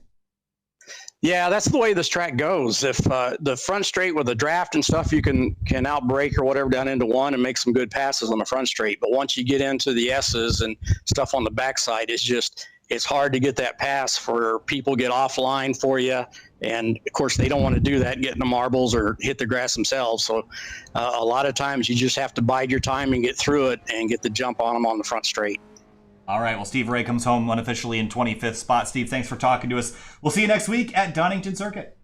E: Yeah, that's the way this track goes. If the front straight with the draft and stuff, you can outbrake or whatever down into one and make some good passes on the front straight. But once you get into the S's and stuff on the backside, it's hard to get that pass for people get offline for you. And of course, they don't want to do that, get in the marbles or hit the grass themselves. So a lot of times you just have to bide your time and get through it and get the jump on them on the front straight.
C: All right, well, Steve Ray comes home unofficially in 25th spot. Steve, thanks for talking to us. We'll see you next week at Donington Circuit.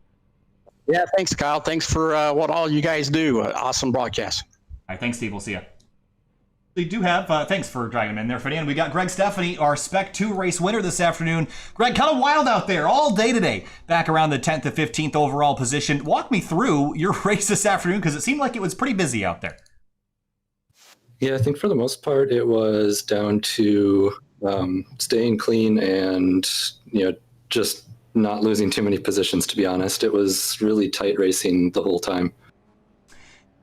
E: Yeah, thanks, Kyle. Thanks for what all you guys do. Awesome broadcast.
C: All right, thanks, Steve. We'll see you. We do have, thanks for dragging him in there, Freddie. And we got Greg Stephanie, our Spec 2 race winner this afternoon. Greg, kind of wild out there all day today, back around the 10th to 15th overall position. Walk me through your race this afternoon, because it seemed like it was pretty busy out there.
F: Yeah, I think for the most part, it was down to staying clean and, just not losing too many positions, to be honest. It was really tight racing the whole time.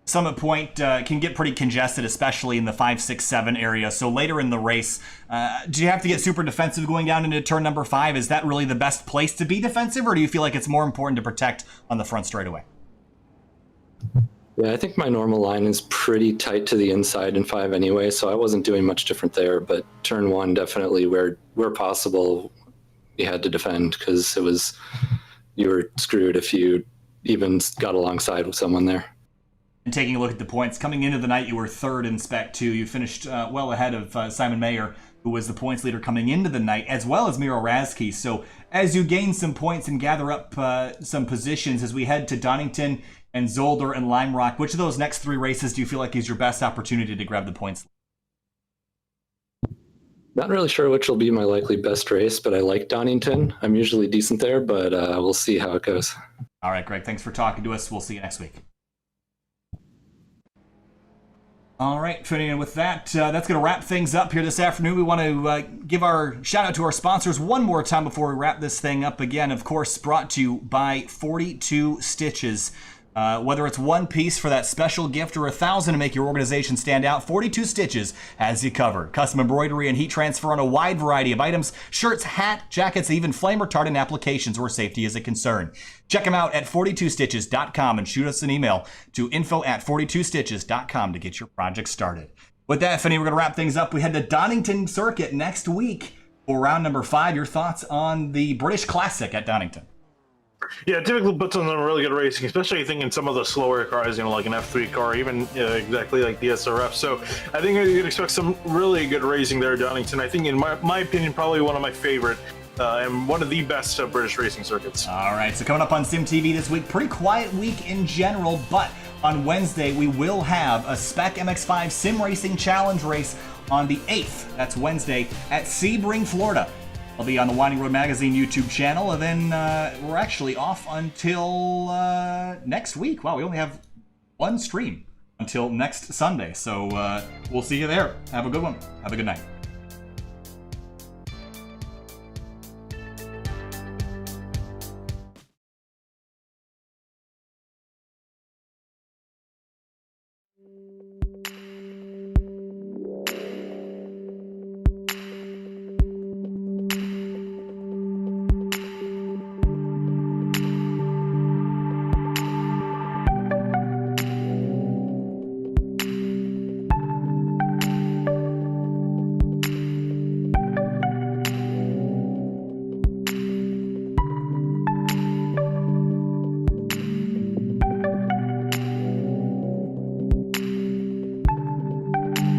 C: Summit Point can get pretty congested, especially in the 5, 6, 7 area. So later in the race, do you have to get super defensive going down into turn number 5? Is that really the best place to be defensive, or do you feel like it's more important to protect on the front straightaway?
F: Yeah, I think my normal line is pretty tight to the inside in 5 anyway, so I wasn't doing much different there. But turn 1, definitely where possible, you had to defend, because you were screwed if you even got alongside with someone there.
C: And taking a look at the points, coming into the night, you were 3rd in Spec 2. You finished well ahead of Simon Mayer, who was the points leader coming into the night, as well as Miro Razke. So as you gain some points and gather up some positions as we head to Donington and Zolder and Lime Rock, which of those next 3 races do you feel like is your best opportunity to grab the points?
F: Not really sure which will be my likely best race, but I like Donington. I'm usually decent there, but we'll see how it goes.
C: All right, Greg, thanks for talking to us. We'll see you next week. All right, and with that, that's going to wrap things up here this afternoon. We want to give our shout out to our sponsors one more time before we wrap this thing up again. Of course, brought to you by 42 Stitches. Whether it's one piece for that special gift or 1,000 to make your organization stand out, 42 Stitches has you covered. Custom embroidery and heat transfer on a wide variety of items, shirts, hat, jackets, even flame retardant applications where safety is a concern. Check them out at 42stitches.com and shoot us an email to info@42stitches.com to get your project started. With that, Finney, we're going to wrap things up. We head to Donington Circuit next week for round number 5. Your thoughts on the British Classic at Donington?
D: Yeah, typically puts on some really good racing, especially I think in some of the slower cars, like an F3 car, even exactly like the SRF. So I think you can expect some really good racing there at Donington. I think, in my opinion, probably one of my favorite and one of the best British racing circuits.
C: All right, so coming up on SYM TV this week, pretty quiet week in general, but on Wednesday we will have a Spec MX-5 Sim Racing Challenge race on the 8th. That's Wednesday at Sebring, Florida. I'll be on the Winding Road Magazine YouTube channel, and then we're actually off until next week. Wow, we only have one stream until next Sunday, so we'll see you there. Have a good one. Have a good night.